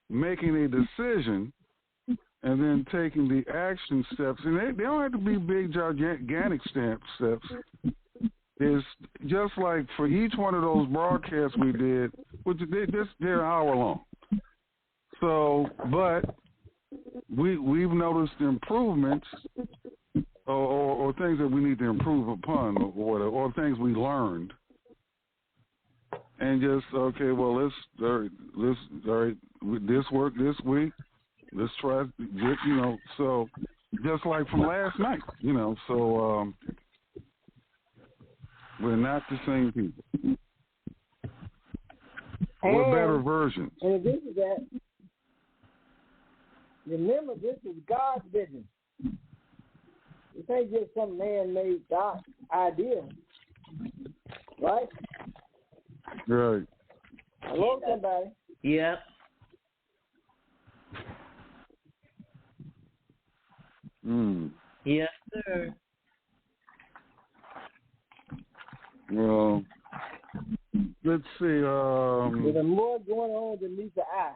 making a decision and then taking the action steps. And they don't have to be big, gigantic steps. It's just like for each one of those broadcasts we did, which they're an hour long. So, but we've noticed improvements or things that we need to improve upon or things we learned. And just, okay, well, this worked this week. Let's try, you know, so just like from last night, you know, so we're not the same people. We're better versions. And this is that. Remember, this is God's business. It ain't just some man-made God idea, right? Right. Hello, somebody. Yep. Yes, sir. Well, let's see. There's more going on than meets the eye.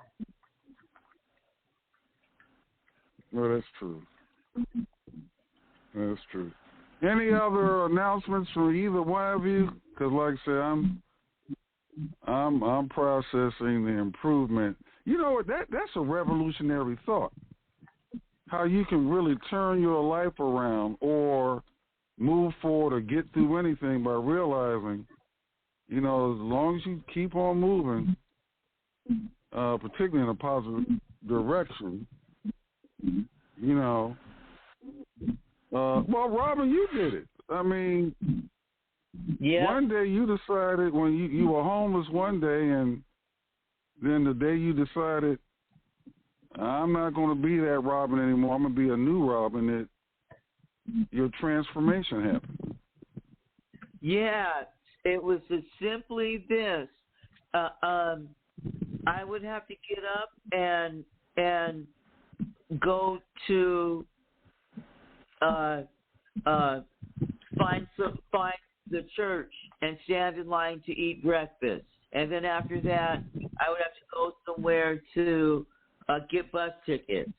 Well, that's true. That's true. Any other announcements from either one of you? Because, like I said, I'm processing the improvement. You know what? That's a revolutionary thought. How you can really turn your life around or move forward or get through anything by realizing, you know, as long as you keep on moving, particularly in a positive direction, you know. Well, Robin, you did it. I mean, one day you decided when you were homeless one day, and then the day you decided, I'm not going to be that Robin anymore. I'm going to be a new Robin. That your transformation happened. Yeah, it was simply this. I would have to get up and go to find the church and stand in line to eat breakfast, and then after that, I would have to go somewhere to get bus tickets,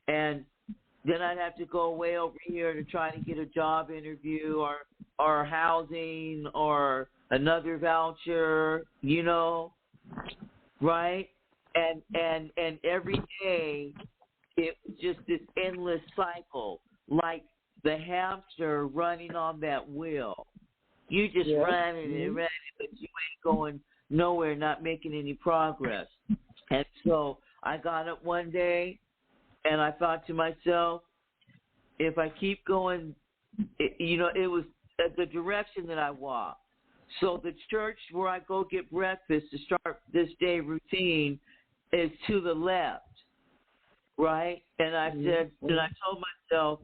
and then I'd have to go way over here to try to get a job interview or housing or another voucher, you know, right? And every day it was just this endless cycle, like the hamster running on that wheel. You just running and running, but you ain't going nowhere, not making any progress. And so I got up one day and I thought to myself, if I keep going, it was the direction that I walked. So the church where I go get breakfast to start this day routine is to the left, right? And I said, and I told myself,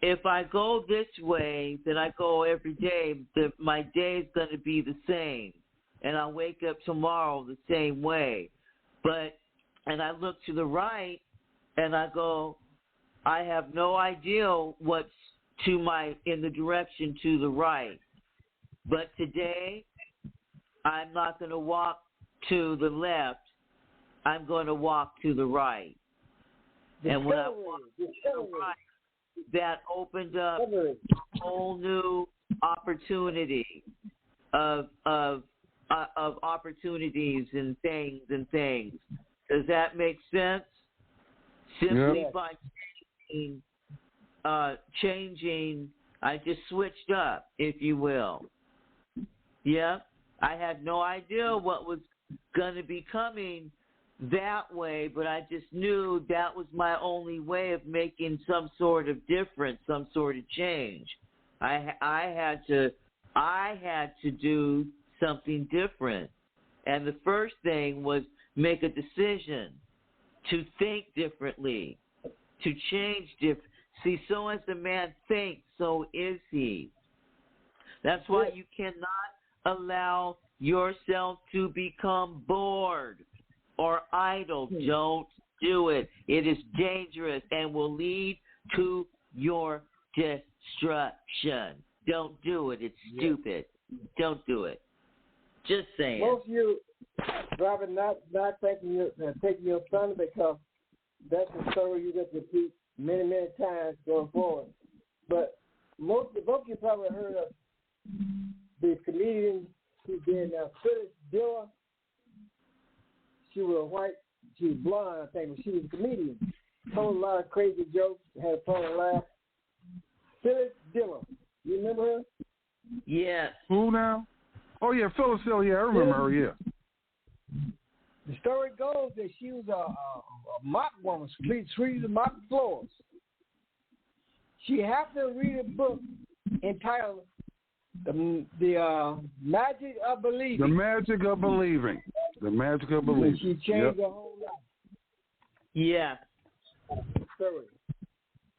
if I go this way, then I go every day, my day is going to be the same. And I'll wake up tomorrow the same way. And I look to the right, and I go, I have no idea what's in the direction to the right. But today, I'm not going to walk to the left. I'm going to walk to the right. And when I walk to the right, that opened up a whole new opportunity of opportunities and things. Does that make sense? Simply by changing, I just switched up, if you will. Yeah, I had no idea what was going to be coming that way, but I just knew that was my only way of making some sort of difference, some sort of change. I had to do something different, and the first thing was make a decision to think differently, to change different. See, so as the man thinks, so is he. That's why you cannot allow yourself to become bored or idle. Don't do it. It is dangerous and will lead to your destruction. Don't do it. It's stupid. Don't do it. Just saying. Most of you, Robert, not taking your thunder because that's a story you just repeat many, many times going forward. But most of you probably heard of the comedian who's been Phyllis Diller. She was white. She was blonde, I think, but she was a comedian. Told a lot of crazy jokes, had a fun laugh. Phyllis Diller. You remember her? Yes. Who now? Oh, yeah, Phyllis Diller. Yeah, I remember her, yeah. The story goes that she was a mop woman, sweeping the mop floors. She happened to read a book entitled The Magic of Believing. The Magic of Believing. The Magic of Believing. She changed her whole life. Yeah. Story.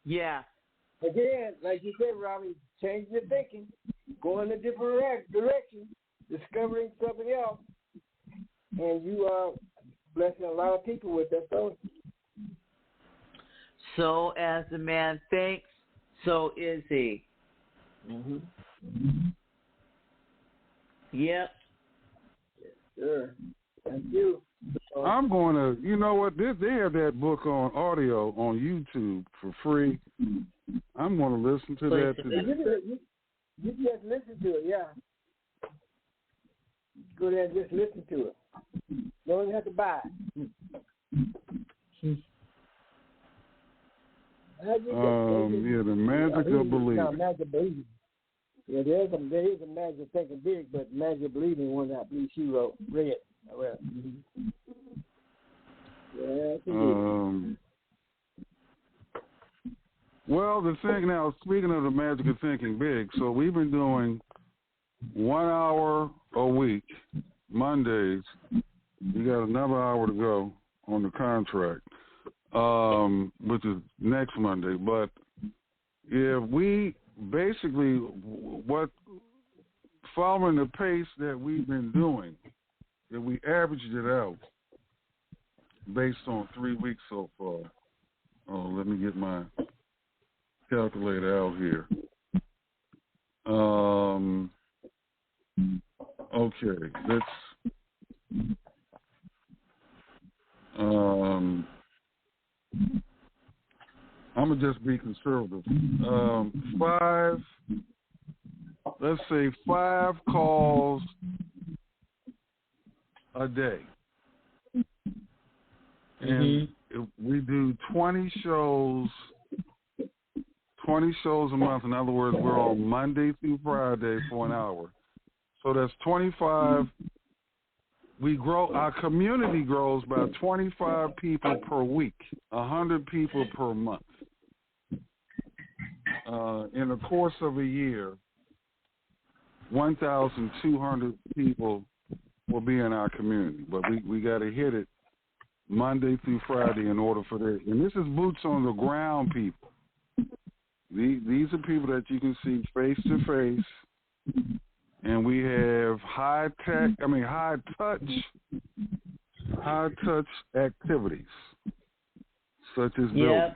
Yeah. Again, like you said, Robbie, change your thinking, go in a different direction, discovering something else, and you are blessing a lot of people with that story. So as the man thinks, so is he. Mm-hmm. Yep. Sure. Thank you. I'm going to, you know what, they have that book on audio on YouTube for free. I'm going to listen to that today. You just listen to it, yeah. Go there and just listen to it. Don't even have to buy it. Yeah, the magic of believing. Magic of believing. Yeah, there is a magic of thinking big, but magic of believing one I believe she read. Well, well, the thing now, speaking of the magic of thinking big, so we've been doing 1 hour a week, Mondays. We got another hour to go on the contract, which is next Monday. But yeah, we basically, following the pace that we've been doing, that we averaged it out based on 3 weeks so far. Oh, let me get my calculator out here. Okay, let's. I'm gonna just be conservative. 5 calls a day. And we do 20 shows a month. In other words, we're on Monday through Friday for an hour. So that's 25. We grow, our community grows by 25 people per week, 100 people per month. In the course of a year, 1,200 people will be in our community. But we got to hit it Monday through Friday in order for that. And this is boots on the ground people. These are people that you can see face to face. And we have high touch activities, such as building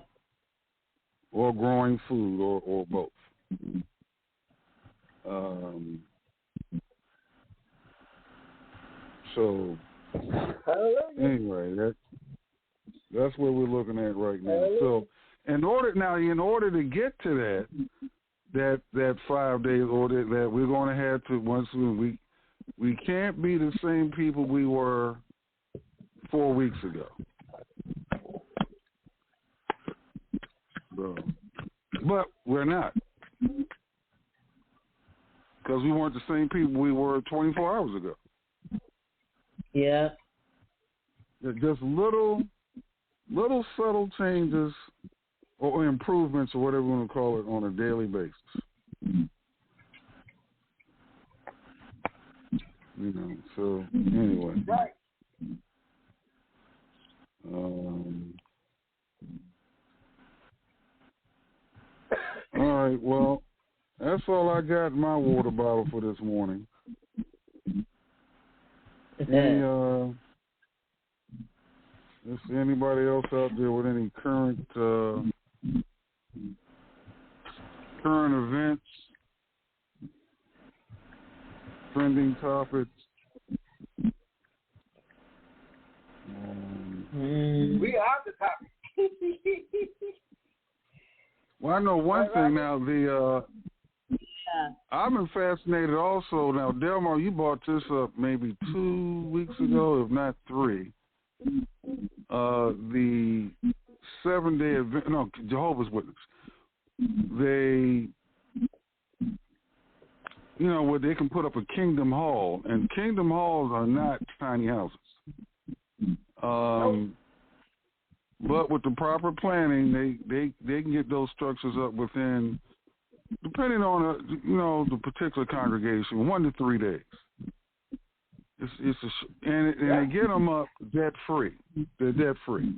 or growing food or both. So anyway, that's where we're looking at right now. So in order to get to that 5 days order, that we're going to have to, once we can't be the same people we were 4 weeks ago. So, but we're not, because we weren't the same people we were 24 hours ago. Yeah. Just little subtle changes or improvements or whatever you want to call it on a daily basis. You know, so anyway. Right. All right, well, that's all I got in my water bottle for this morning. Is there anybody else out there with any current events, trending topics? We are the topic. Well, I know one thing now. I've been fascinated also. Now, Delmar, you brought this up maybe 2 weeks ago, if not 3. The 7-day event. No, Jehovah's Witness. They, where they can put up a Kingdom Hall, and Kingdom Halls are not tiny houses. But with the proper planning, they can get those structures up within, depending on the particular congregation, 1 to 3 days. And they get them up debt free. They're debt free.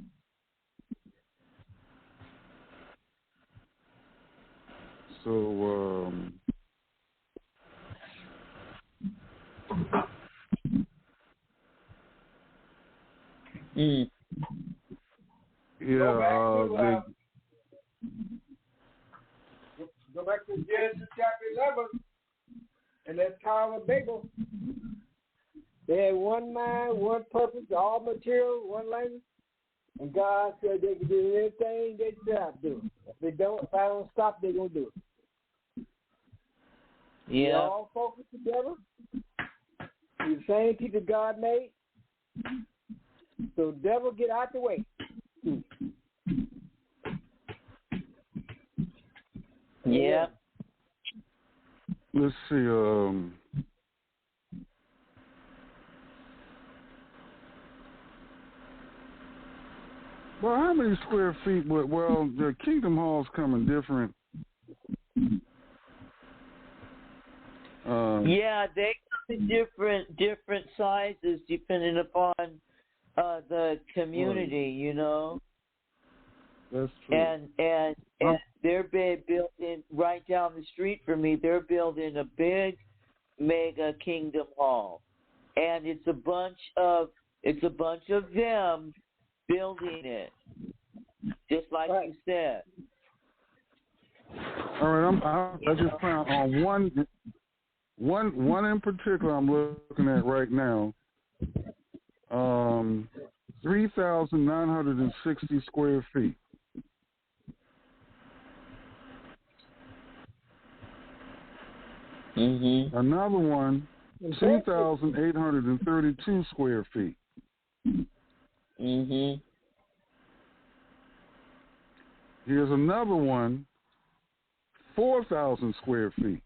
So Go back to Genesis chapter 11, and that Tower of Babel. They had one mind, one purpose, all material, one language. And God said they can do anything they stop doing. If I don't stop, they're going to do it. Yeah. They all focus together. The same people God made. So devil, get out the way. Yeah. Let's see. Well, how many square feet? Well, the Kingdom Halls come in different. Yeah, they come in different sizes depending upon the community, That's true. And they're building right down the street from me. They're building a big mega Kingdom Hall, and it's a bunch of them building it, just like you said. All right, I just found on one in particular I'm looking at right now. 3,960 square feet. Mm-hmm. Another one, 2,832 square feet. Mm-hmm. Here's another one, 4,000 square feet.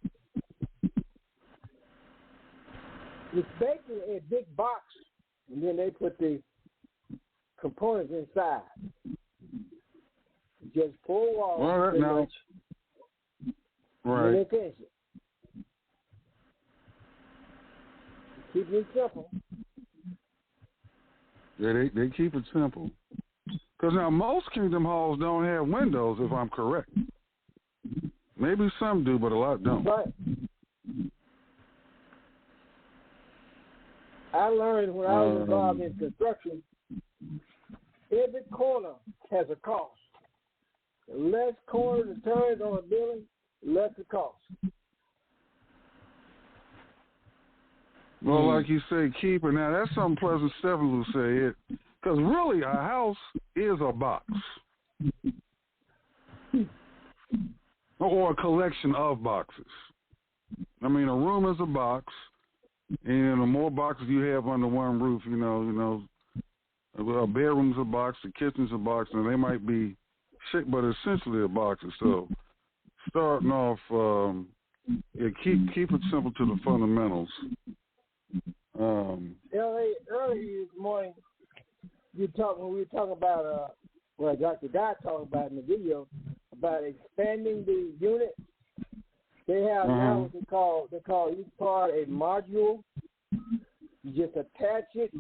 It's basically a big box, and then they put the components inside. Just 4 walls. Well, now, right. And they finish it. Keep it simple. Yeah, they keep it simple. Because now most Kingdom Halls don't have windows, if I'm correct. Maybe some do, but a lot don't. But I learned when I was involved in construction, every corner has a cost. The less corners and turns on a building, the less the cost. Well, like you say, keep it. Now, that's something Pleasant Stephen will say. Because really, a house is a box. Or a collection of boxes. I mean, a room is a box. And the more boxes you have under one roof, a bedroom's a box, the kitchen's a box, and they might be shit, but essentially a box. So, starting off, keep it simple to the fundamentals. Earlier this morning, when we were talking about, Dr. Guy talked about in the video, about expanding the unit. They have now what they call each part a module. You just attach it.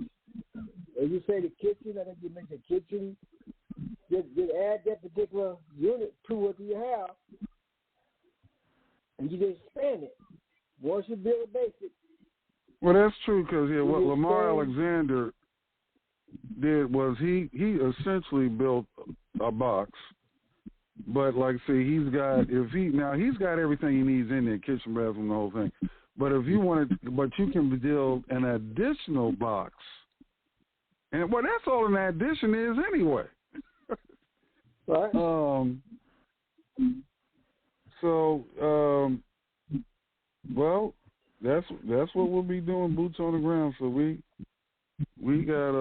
As you say, the kitchen, I think you mentioned kitchen. Just add that particular unit to what you have, and you just expand it. Once you build a basic, Well, that's true because what Lamar Alexander did was he essentially built a box, but like say he's got everything he needs in there, kitchen, bathroom, the whole thing. But if you you can build an additional box, and that's all an addition is anyway. Right. Well, that's what we'll be doing, boots on the ground. So we got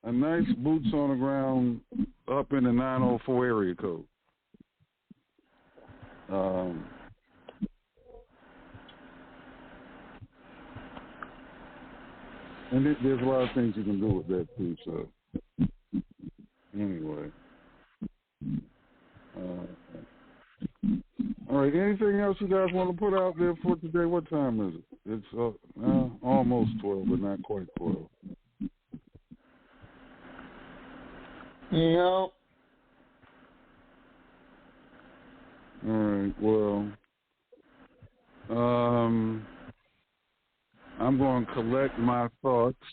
a nice boots on the ground up in the 904 area code. And there's a lot of things you can do with that too. So anyway. All right. Anything else you guys want to put out there for today? What time is it? It's almost 12, but not quite 12. No. All right. Well, I'm going to collect my thoughts,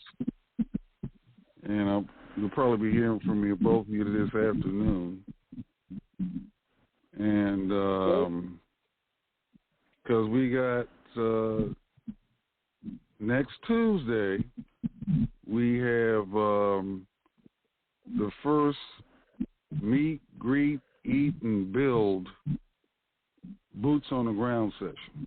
and you'll probably be hearing from me, both of you, this afternoon. And because we got next Tuesday, we have the first meet, greet, eat, and build boots on the ground session.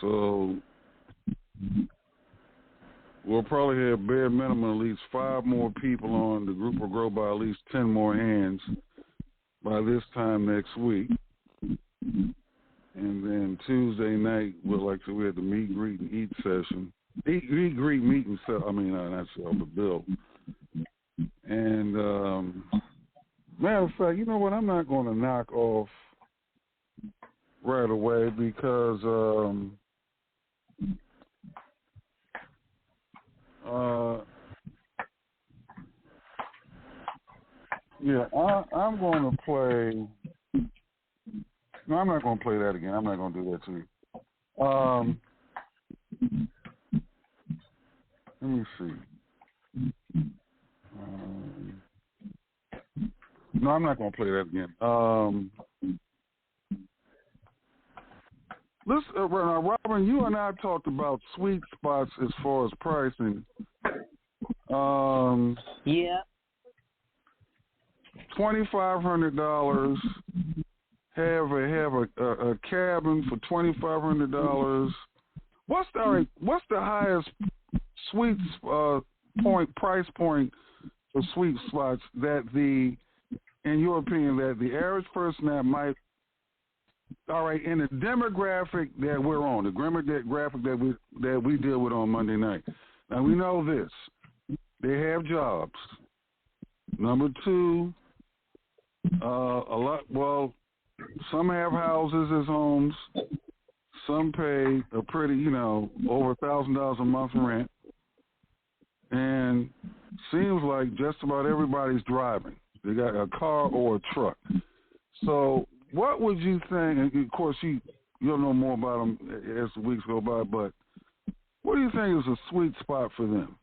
So we'll probably have bare minimum at least 5 more people on. The group will grow by at least 10 more hands by this time next week. And then Tuesday night, we had the meet, greet, and eat session. Eat, greet, meet, and sell. Not sell, but build. And matter of fact, you know what? I'm not going to knock off right away because I'm going to play. No, I'm not going to play that again. I'm not going to do that to you. Let me see. No, I'm not going to play that again. Robin, you and I talked about sweet spots as far as pricing. Yeah. $2,500. Have a cabin for $2,500. What's the highest sweet price point for sweet spots that in your opinion, that the average person that might, in the demographic that we're on, the demographic that we deal with on Monday night. Now we know this: they have jobs. Number 2, some have houses as homes. Some pay a pretty, over $1,000 a month rent, and seems like just about everybody's driving. They got a car or a truck. So, what would you think? And of course, you'll know more about them as the weeks go by. But what do you think is a sweet spot for them?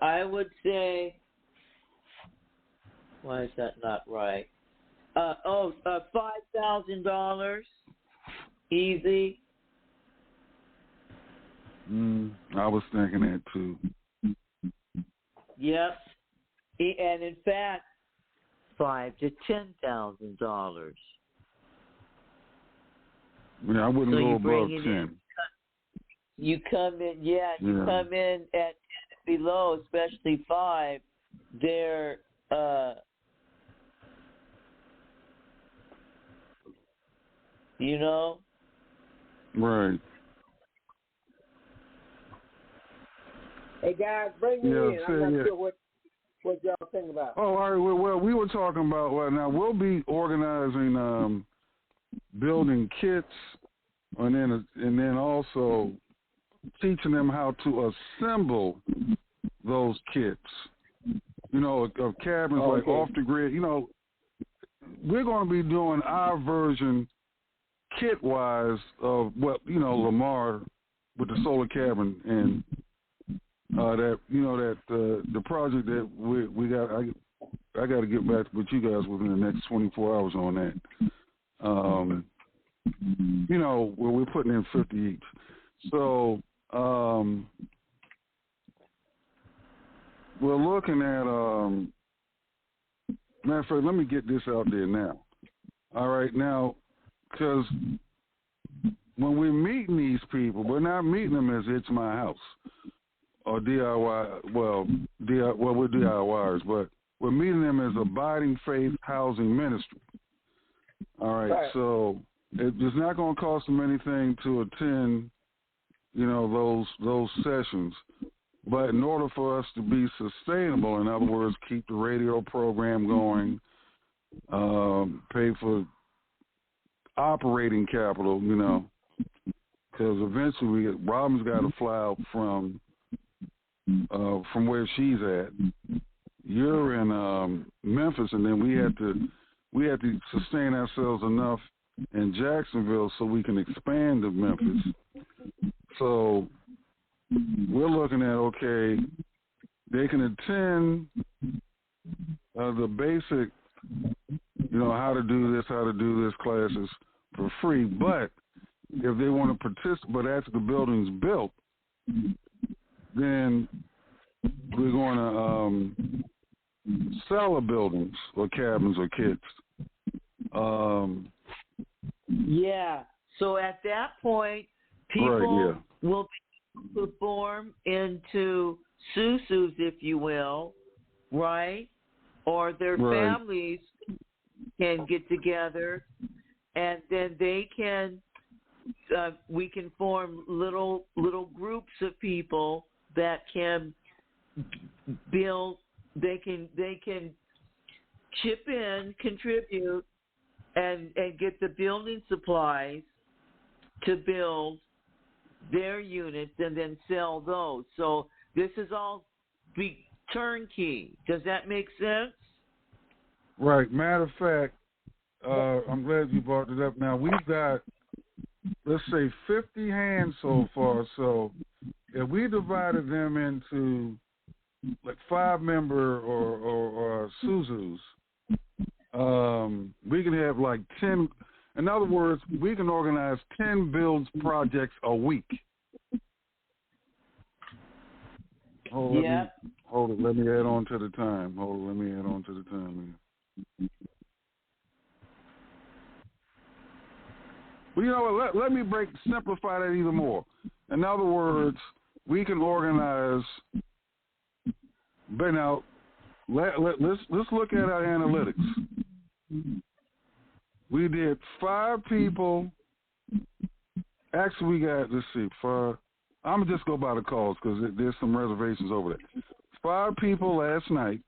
I would say, why is that not right? $5,000, easy. I was thinking that too. Yep, and in fact, $5,000 to $10,000. Yeah, I wouldn't go above 10. You come in, come in at 10 and below, especially 5. They're Right. Hey guys, bring me in. I'm not sure what y'all think about. Oh, all right. Well, we were talking about now we'll be organizing building kits, and then also teaching them how to assemble those kits. of cabins like off the grid. We're going to be doing our version kit-wise of what, Lamar with the solar cabin and the project that we got. I got to get back with you guys within the next 24 hours on that. Where we're putting in 50 each. So we're looking at, matter of fact, let me get this out there now. All right, now, because when we're meeting these people, we're not meeting them as It's My House or DIY. Well, we're DIYers, but we're meeting them as Abiding Faith Housing Ministry. All right, so it's not going to cost them anything to attend, those sessions. But in order for us to be sustainable, in other words, keep the radio program going, pay for operating capital, because eventually Robin's got to fly out from where she's at. You're in Memphis, and then we had to sustain ourselves enough in Jacksonville so we can expand to Memphis. So we're looking at, okay, they can attend the basic, how to do this classes for free. But if they want to participate, but after the building's built, then we're going to sell the buildings or cabins or kits. Yeah. So at that point, people will form into susus, if you will, right? Or their families can get together, and then they can. We can form little groups of people that can build. They can chip in, contribute, and get the building supplies to build their units and then sell those. So this is all be turnkey. Does that make sense? Right. Matter of fact, I'm glad you brought it up. Now we've got, let's say, 50 hands so far. So if we divided them into like 5-member or Suzus, we can have like 10. In other words, we can organize 10 builds projects a week. Hold it. Let me add on to the time. Well, let me simplify that even more. In other words, we can organize. But now, let's look at our analytics. We did 5 people. Actually, we got, let's see, 5. I'm going to just go by the calls because there's some reservations over there. 5 people last night.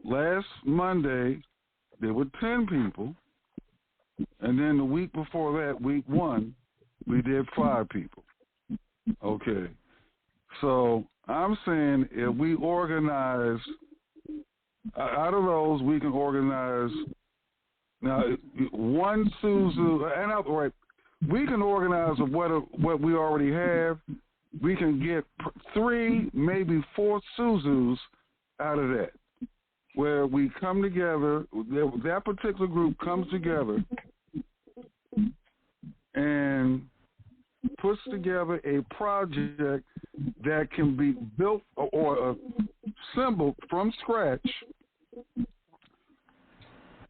Last Monday, there were 10 people. And then the week before that, week 1, we did 5 people. Okay. So I'm saying if we organize, out of those, we can organize, now, one Suzu, and outright, we can organize what we already have. We can get 3, maybe 4 Suzus out of that, where we come together, that particular group comes together and puts together a project that can be built or assembled from scratch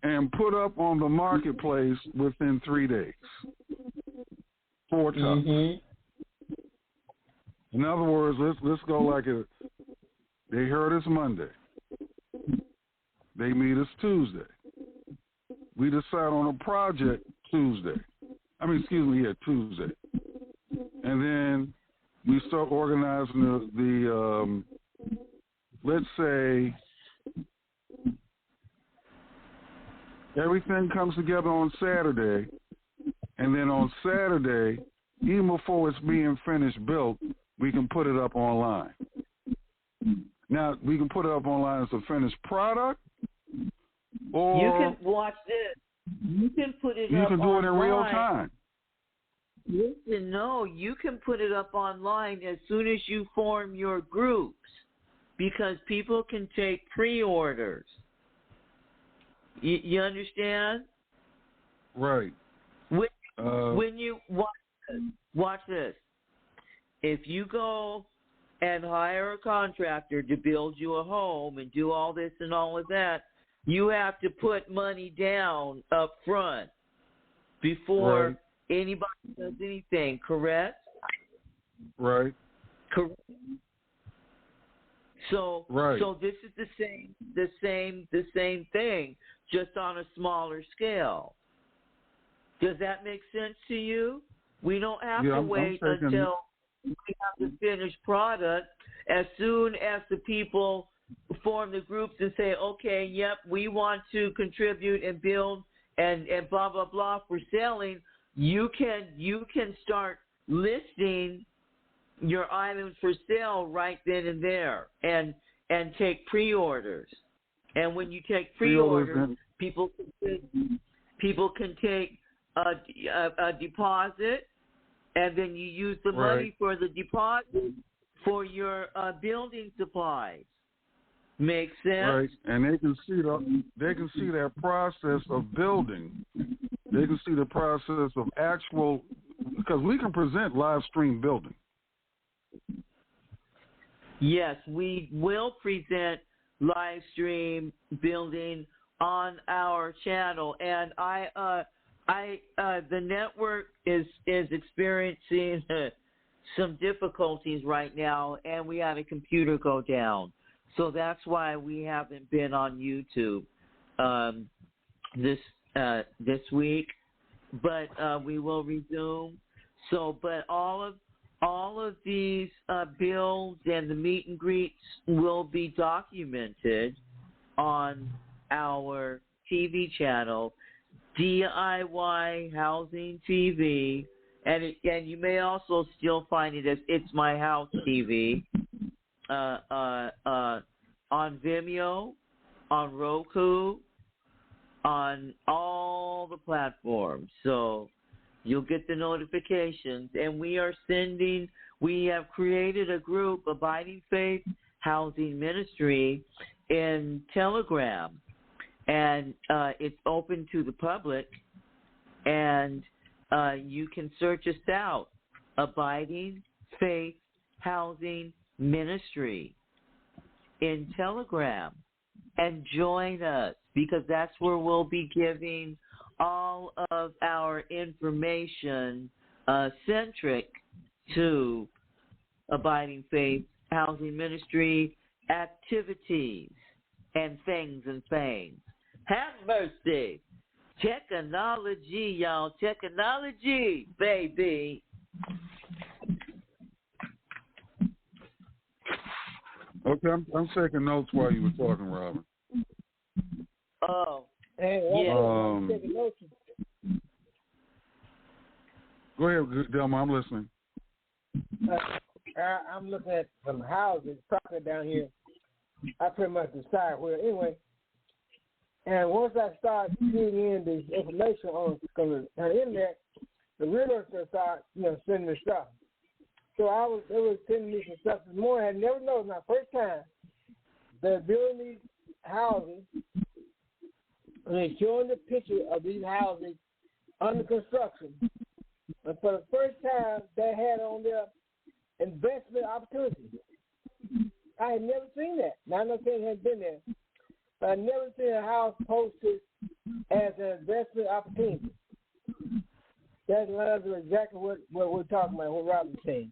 and put up on the marketplace within 3 days. 4 tons. Mm-hmm. In other words, let's go like they heard us Monday. They meet us Tuesday. We decide on a project Tuesday. Tuesday. And then we start organizing the let's say everything comes together on Saturday, and then on Saturday, even before it's being finished built, we can put it up online. Now, we can put it up online as a finished product, or you can watch this. You can put it you up can do online. it in real time. Listen, no, you can put it up online as soon as you form your groups, because people can take pre-orders. You understand? Right. When you watch this, if you go and hire a contractor to build you a home and do all this and all of that, you have to put money down up front before anybody does anything, correct? Right. Correct. So this is the same thing, just on a smaller scale. Does that make sense to you? We don't have to wait until we have the finished product. As soon as the people form the groups and say, okay, yep, we want to contribute and build and blah, blah, blah for selling, you can start listing your items for sale right then and there and take pre-orders. And when you take pre-orders, people can take a deposit, and then you use the money for the deposit for your building supplies. Makes sense? Right, and they can see that process of building. They can see the process of actual, because we can present live stream building. Yes, we will present live stream building on our channel, and the network is experiencing some difficulties right now, and we had a computer go down, so that's why we haven't been on YouTube this week, but we will resume. So, but all of these builds and the meet and greets will be documented on our TV channel, DIY Housing TV, and you may also still find it as It's My House TV on Vimeo, on Roku, on all the platforms. So you'll get the notifications, and we have created a group, Abiding Faith Housing Ministry, in Telegram, and it's open to the public, and you can search us out, Abiding Faith Housing Ministry in Telegram, and join us, because that's where we'll be giving all of our information centric to Abiding Faith Housing Ministry activities and things. Have mercy. Technology, y'all. Technology, baby. Okay, I'm taking notes while you were talking, Robin. Oh. Go ahead, Delma, I'm listening. I'm looking at some houses, property down here. I pretty much decide where. Anyway, and once I start feeding in the information on the internet, the realtor start, sending me stuff. So they were sending me some stuff this morning. I had never noticed, my first time, they're building these houses, and they're showing the picture of these houses under construction. And for the first time, they had on their investment opportunities. I had never seen that. Now, I'm not saying it hadn't been there, but I've never seen a house posted as an investment opportunity. That lines up exactly what we're talking about, what Robin's saying.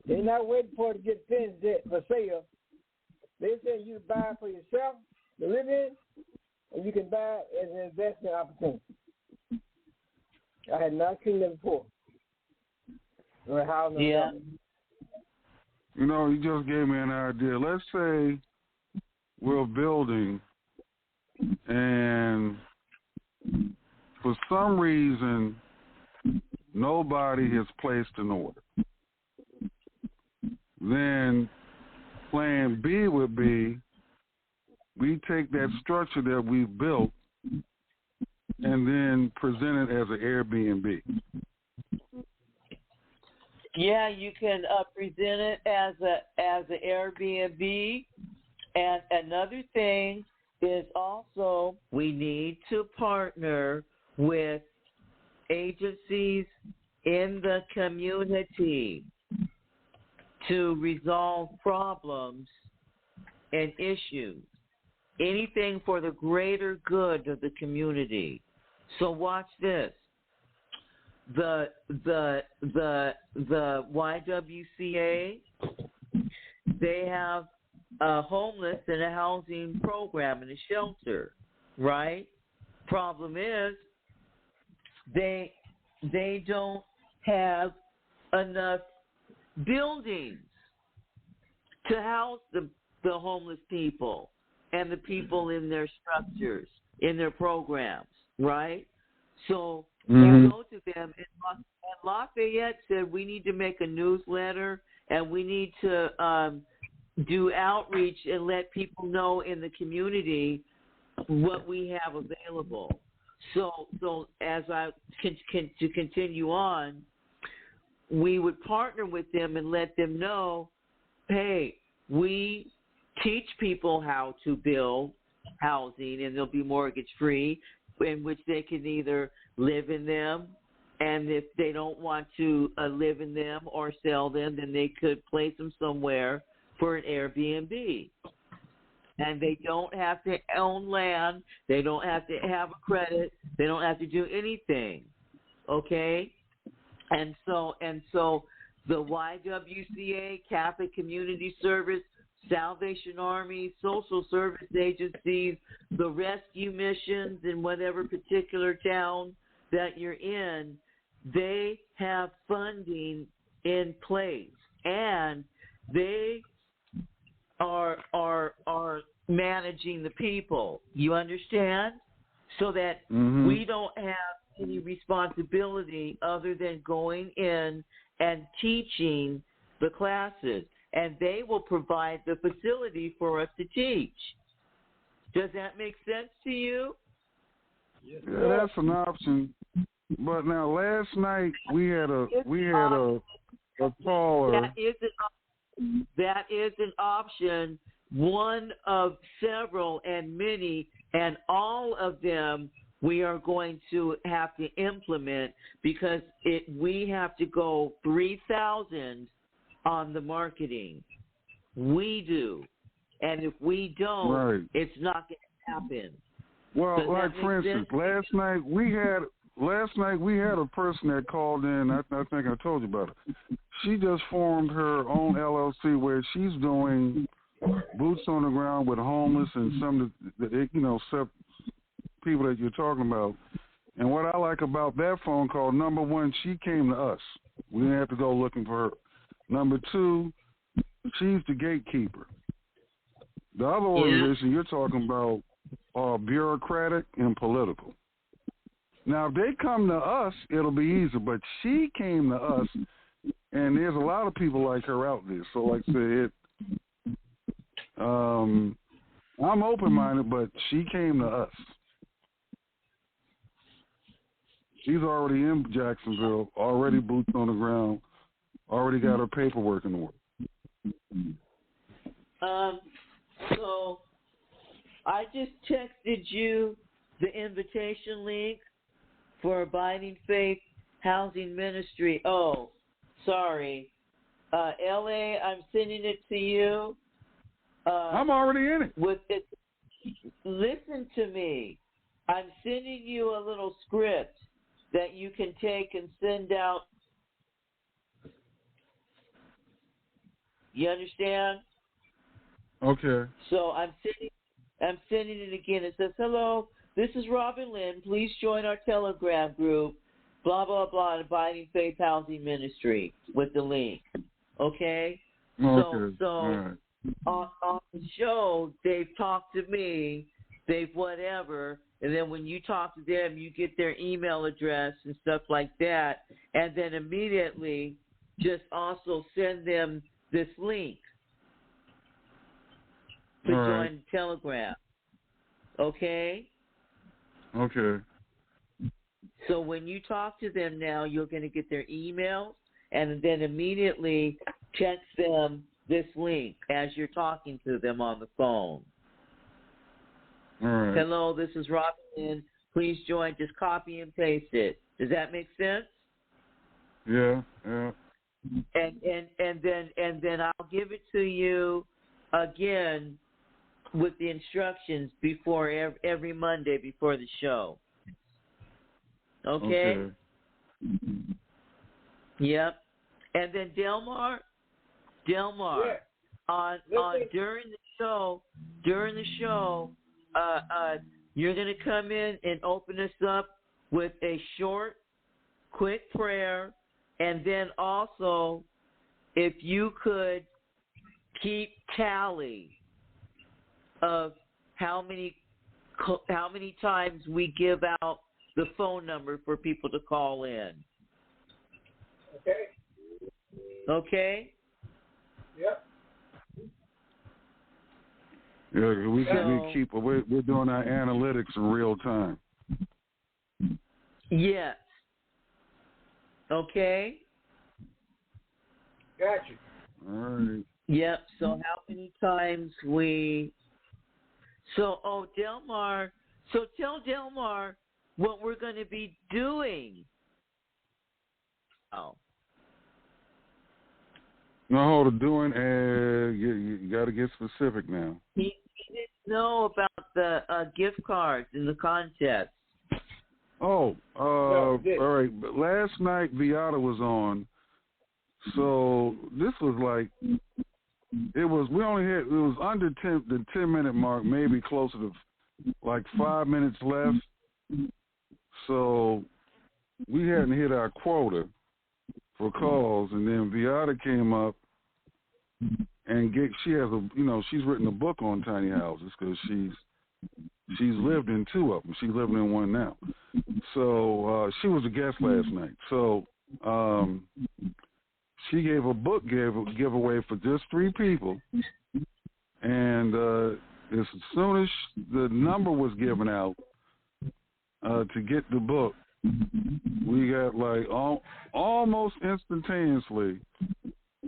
They're not waiting for it to get finished for sale. They say you buy for yourself to live in, and you can buy it as an investment opportunity. I had not seen that before. Yeah. You just gave me an idea. Let's say we're building, and for some reason, nobody has placed an order. Then Plan B would be we take that structure that we've built and then present it as an Airbnb. Yeah, you can present it as an Airbnb. And another thing is also we need to partner with agencies in the community to resolve problems and issues. Anything for the greater good of the community. So watch this. The YWCA, they have a homeless and a housing program in a shelter, right? Problem is they don't have enough buildings to house the homeless people and the people in their structures, in their programs, right? So they go to them, and Lafayette said we need to make a newsletter and we need to do outreach and let people know in the community what we have available. So as I to continue on, we would partner with them and let them know, hey, we teach people how to build housing, and they'll be mortgage free, in which they can either live in them, and if they don't want to live in them or sell them, then they could place them somewhere for an Airbnb. And they don't have to own land. They don't have to have a credit. They don't have to do anything. Okay? And so the YWCA, Catholic Community Service, Salvation Army, social service agencies, the rescue missions in whatever particular town that you're in, they have funding in place, and they are managing the people. You understand? So that we don't have any responsibility other than going in and teaching the classes, and they will provide the facility for us to teach. Does that make sense to you? Yeah, that's an option. But now, last night we had a caller. That is an option, one of several and many, and all of them we are going to have to implement because we have to go 3,000 on the marketing. We do. And if we don't, it's not going to happen. Well, like for instance, last night we had a person that called in. I think I told you about it. She just formed her own LLC where she's doing boots on the ground with homeless and some of the people that you're talking about. And what I like about that phone call, number one, she came to us. We didn't have to go looking for her. Number two, she's the gatekeeper. The other organization you're talking about are bureaucratic and political. Now, if they come to us, it'll be easier. But she came to us, and there's a lot of people like her out there. So, like I said, I'm open-minded, but she came to us. She's already in Jacksonville, already boots on the ground, already got her paperwork in order. So I just texted you the invitation link for Abiding Faith Housing Ministry. Oh, sorry. LA, I'm sending it to you. I'm already in it. Listen to me. I'm sending you a little script that you can take and send out. You understand? Okay. So I'm sending it again. It says, "Hello, this is Robin Lynn. Please join our Telegram group, blah, blah, blah, Abiding Faith Housing Ministry," with the link. Okay? Okay. So right. on the show, they've talked to me, they've whatever, and then when you talk to them, you get their email address and stuff like that, and then immediately just also send them this link. to join Telegram. Okay? Okay. So when you talk to them now, you're going to get their emails and then immediately text them this link as you're talking to them on the phone. All right. Hello, this is Robin. Please join. Just copy and paste it. Does that make sense? Yeah. And then I'll give it to you again with the instructions before every Monday before the show. Okay? Yep. And then Delmar, on during the show, you're gonna come in and open us up with a short, quick prayer, and then also, if you could keep tally of how many times we give out the phone number for people to call in. Okay. Okay? Yep. Yeah, we're doing our analytics in real time. Yes. Okay? Gotcha. All right. Yep. So how many times Delmar, so tell Delmar what we're going to be doing. Oh. No, doing, you got to get specific now. He didn't know about the gift cards in the contest. Oh, all right. But last night, Viata was on. So this was like, it was under the 10-minute mark, maybe closer to like 5 minutes left. So we hadn't hit our quota for calls, and then Viata came up and she has she's written a book on tiny houses because she's lived in two of them. She's living in one now. So she was a guest last night. So she gave a book giveaway for just 3 people, and as soon as the number was given out to get the book, we got like almost instantaneously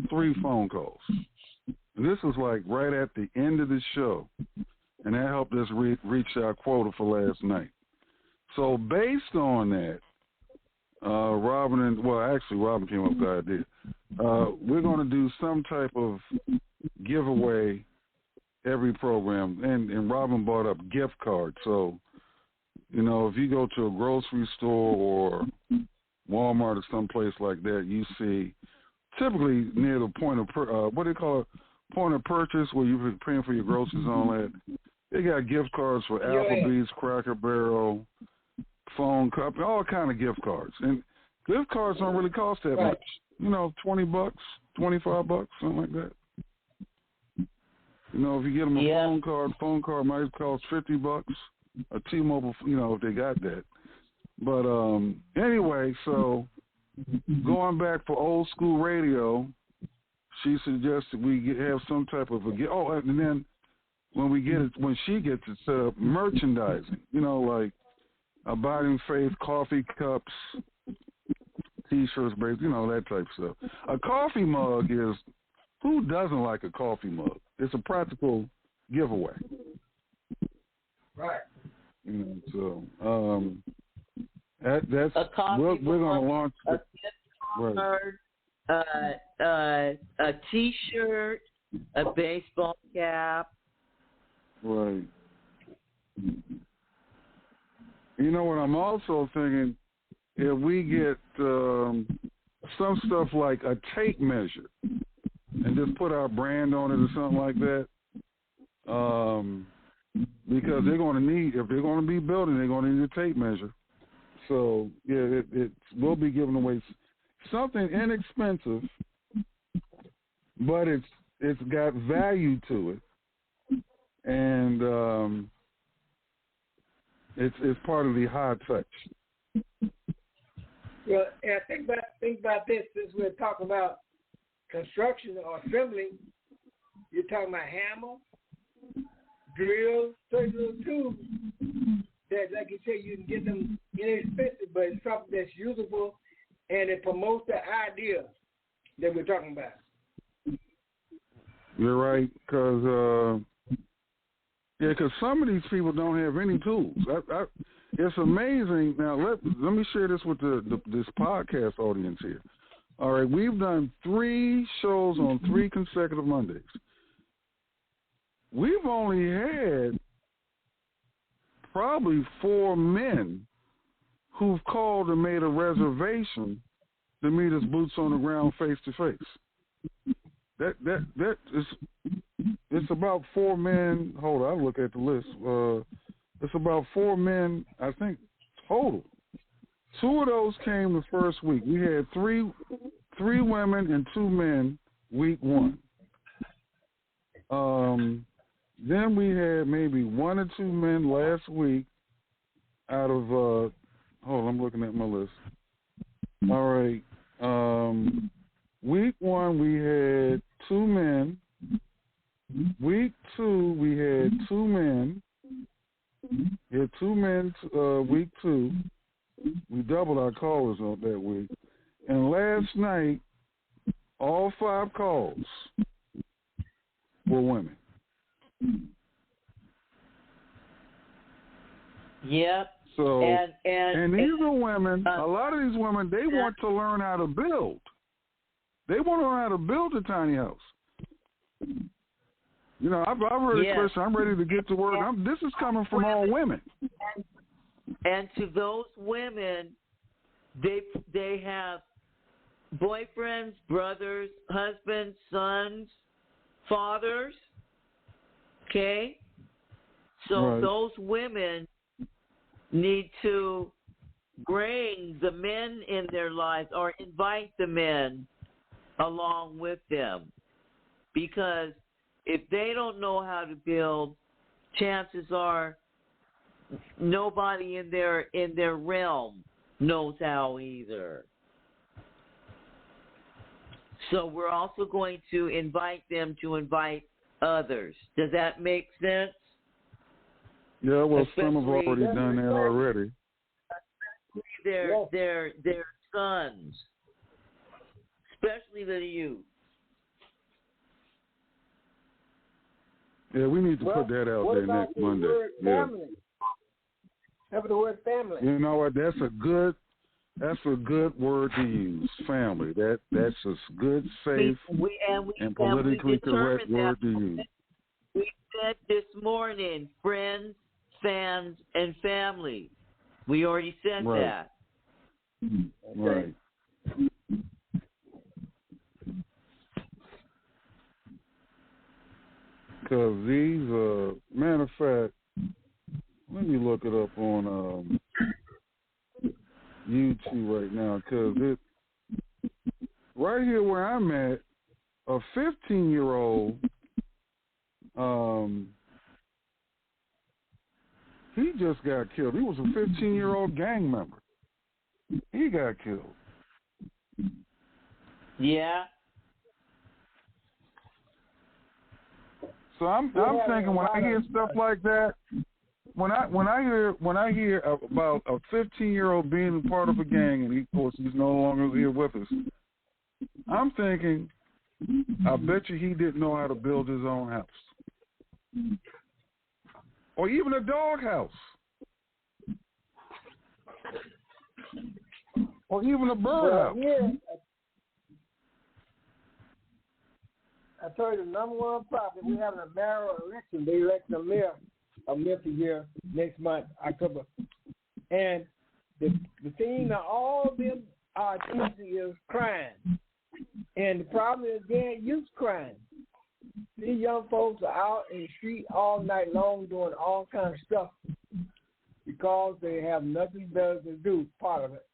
3 phone calls. And this was like right at the end of the show, and that helped us reach our quota for last night. So based on that, Robin came up with the idea. We're going to do some type of giveaway every program, and Robin brought up gift cards. So, if you go to a grocery store or Walmart or someplace like that, you see typically near the point of point of purchase where you're paying for your groceries and all that. They got gift cards for Applebee's, Cracker Barrel, phone company, all kind of gift cards. And gift cards don't really cost that much. $20, $25, something like that. If you get them a phone card might cost $50. A T-Mobile, if they got that. But anyway, so going back for old school radio, she suggested we have some type of and then when she gets it set up, merchandising, like Abiding Faith coffee cups, T-shirts, that type of stuff. A coffee mug is, who doesn't like a coffee mug? It's a practical giveaway. Right. So that's we're going to launch a T-shirt, a baseball cap. Right. What I'm also thinking, if we get some stuff like a tape measure and just put our brand on it or something like that, because they're going to need, if they're going to be building, they're going to need a tape measure. So, yeah, we'll be giving away something inexpensive, but it's got value to it. And it's part of the high touch. Well, and think about this. Since we're talking about construction or assembly, you're talking about hammer, drills, certain little tools that, like you say, you can get them inexpensive, but it's something that's usable and it promotes the idea that we're talking about. You're right, because some of these people don't have any tools. It's amazing. Now, let me share this with this podcast audience here. All right, we've done 3 shows on 3 consecutive Mondays. We've only had probably 4 men who've called and made a reservation to meet us boots on the ground, face to face. That is, it's about 4 men. Hold on, I'll look at the list. It's about 4 men, I think, total. 2 of those came the first week. We had 3 women and 2 men week 1. Then we had maybe 1 or 2 men last week out of, hold on, I'm looking at my list. All right. Week 1, we had 2 men. Week 2, we had 2 men. We had 2 men week 2. We doubled our callers on that week. And last night, all 5 calls were women. Yep. So, and these are women, a lot of these women, they want to learn how to build. They want to learn how to build a tiny house. You know, I've already questioned, I'm ready to get to work. This is coming from all women. And to those women, they have boyfriends, brothers, husbands, sons, fathers. Okay? So those women need to bring the men in their lives or invite the men along with them. Because if they don't know how to build, chances are nobody in their realm knows how either. So we're also going to invite them to invite others. Does that make sense? Yeah, well, some have already done that already. Their sons, especially the youth. Yeah, we need to put that out there next Monday. Yeah. Have the word family. You know what? That's a good word to use. Family. That's a good, safe, and politically correct word to use. We said this morning, friends, fans, and family. We already said that. Right. Because these, matter of fact, let me look it up on YouTube right now, because right here where I'm at, a 15-year-old, he just got killed. He was a 15-year-old gang member. He got killed. Yeah. So I'm thinking when I hear stuff like that, when I hear about a 15-year-old being part of a gang, and of course he's no longer here with us, I'm thinking, I bet you he didn't know how to build his own house, or even a dog house, or even a bird house. Yeah. I told you the number one problem, we're having a mayoral election. They elect a mayor of Memphis here next month, October. And the thing that all of them are accusing is crime. And the problem is gang youth crime. These young folks are out in the street all night long doing all kinds of stuff because they have nothing better to do, part of it.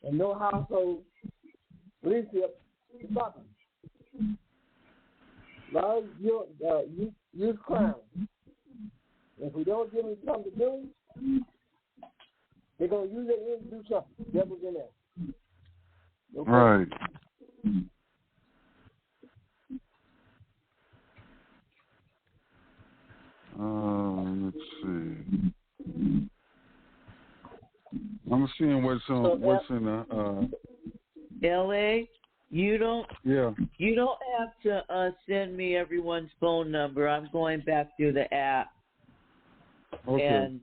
And no household leadership is nothing. Now, youth crime. If we don't give them something to do, they're going to use it and do something. Devil's in there. Okay? Right. I'm seeing what's in the LA. You don't have to send me everyone's phone number. I'm going back through the app and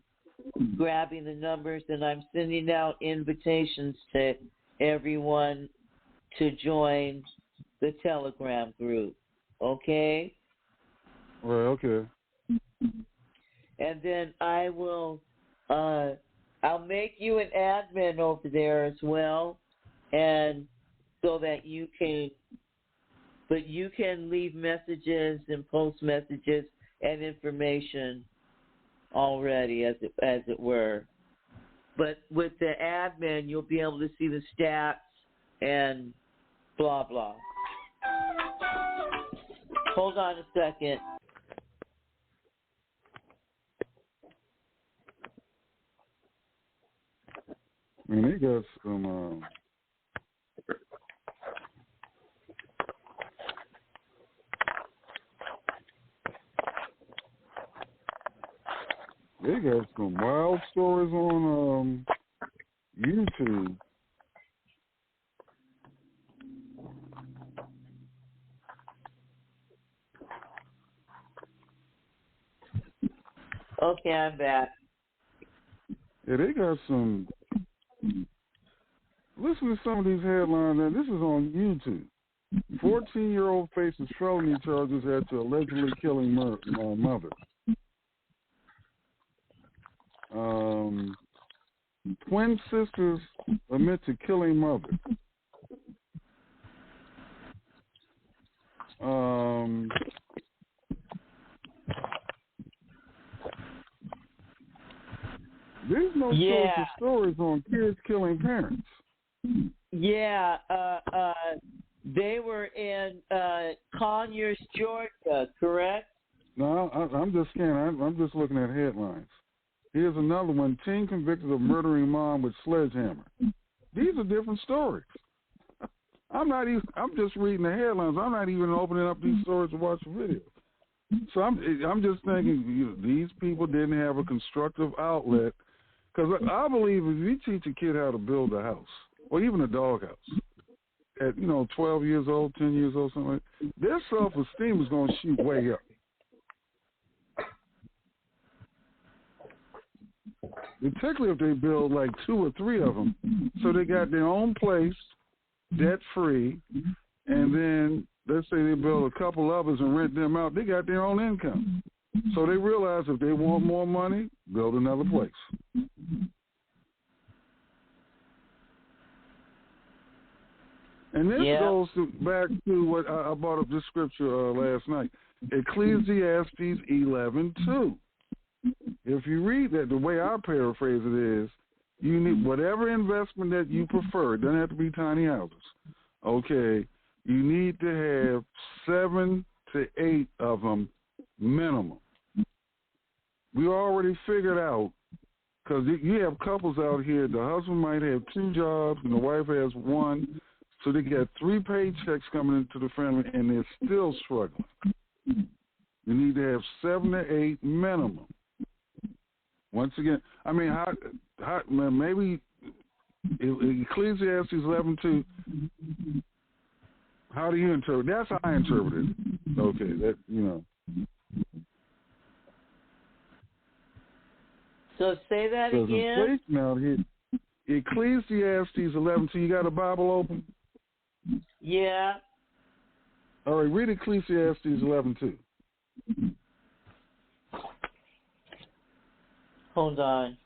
grabbing the numbers, and I'm sending out invitations to everyone to join the Telegram group. Okay? Well, okay. And then I will I'll make you an admin over there as well, and so that you can leave messages and post messages and information already, as it were. But with the admin, you'll be able to see the stats and blah blah. Hold on a second. I mean, they got some. They got some wild stories on YouTube. Okay, I'm back. Yeah, they got some. Listen to some of these headlines, and this is on YouTube. 14-year-old faces felony charges after allegedly killing mother. Twin sisters admit to killing mother. There's no social stories on kids killing parents. Yeah, they were in Conyers, Georgia, correct? No, I'm just scanning. I'm just looking at headlines. Here's another one. Teen convicted of murdering mom with sledgehammer. These are different stories. I'm just reading the headlines. I'm not even opening up these stories to watch the video. So I'm just thinking these people didn't have a constructive outlet. Because I believe if you teach a kid how to build a house, or even a doghouse, at 12 years old, 10 years old, something like that, their self-esteem is going to shoot way up. Particularly if they build like 2 or 3 of them, so they got their own place, debt-free, and then let's say they build a couple others and rent them out, they got their own income. So they realize if they want more money, build another place. And this goes back to what I brought up this scripture last night, Ecclesiastes 11:2. If you read that, the way I paraphrase it is, you need whatever investment that you prefer. It doesn't have to be tiny houses. Okay, you need to have 7 to 8 of them minimum. We already figured out, because you have couples out here, the husband might have 2 jobs and the wife has 1, so they get 3 paychecks coming into the family and they're still struggling. You need to have 7 to 8 minimum. Once again, I mean, maybe Ecclesiastes 11:2. How do you interpret? That's how I interpret it. Okay, that So say that again. Now here, Ecclesiastes 11:2. You got a Bible open? Yeah. All right, read Ecclesiastes 11:2. Hold on.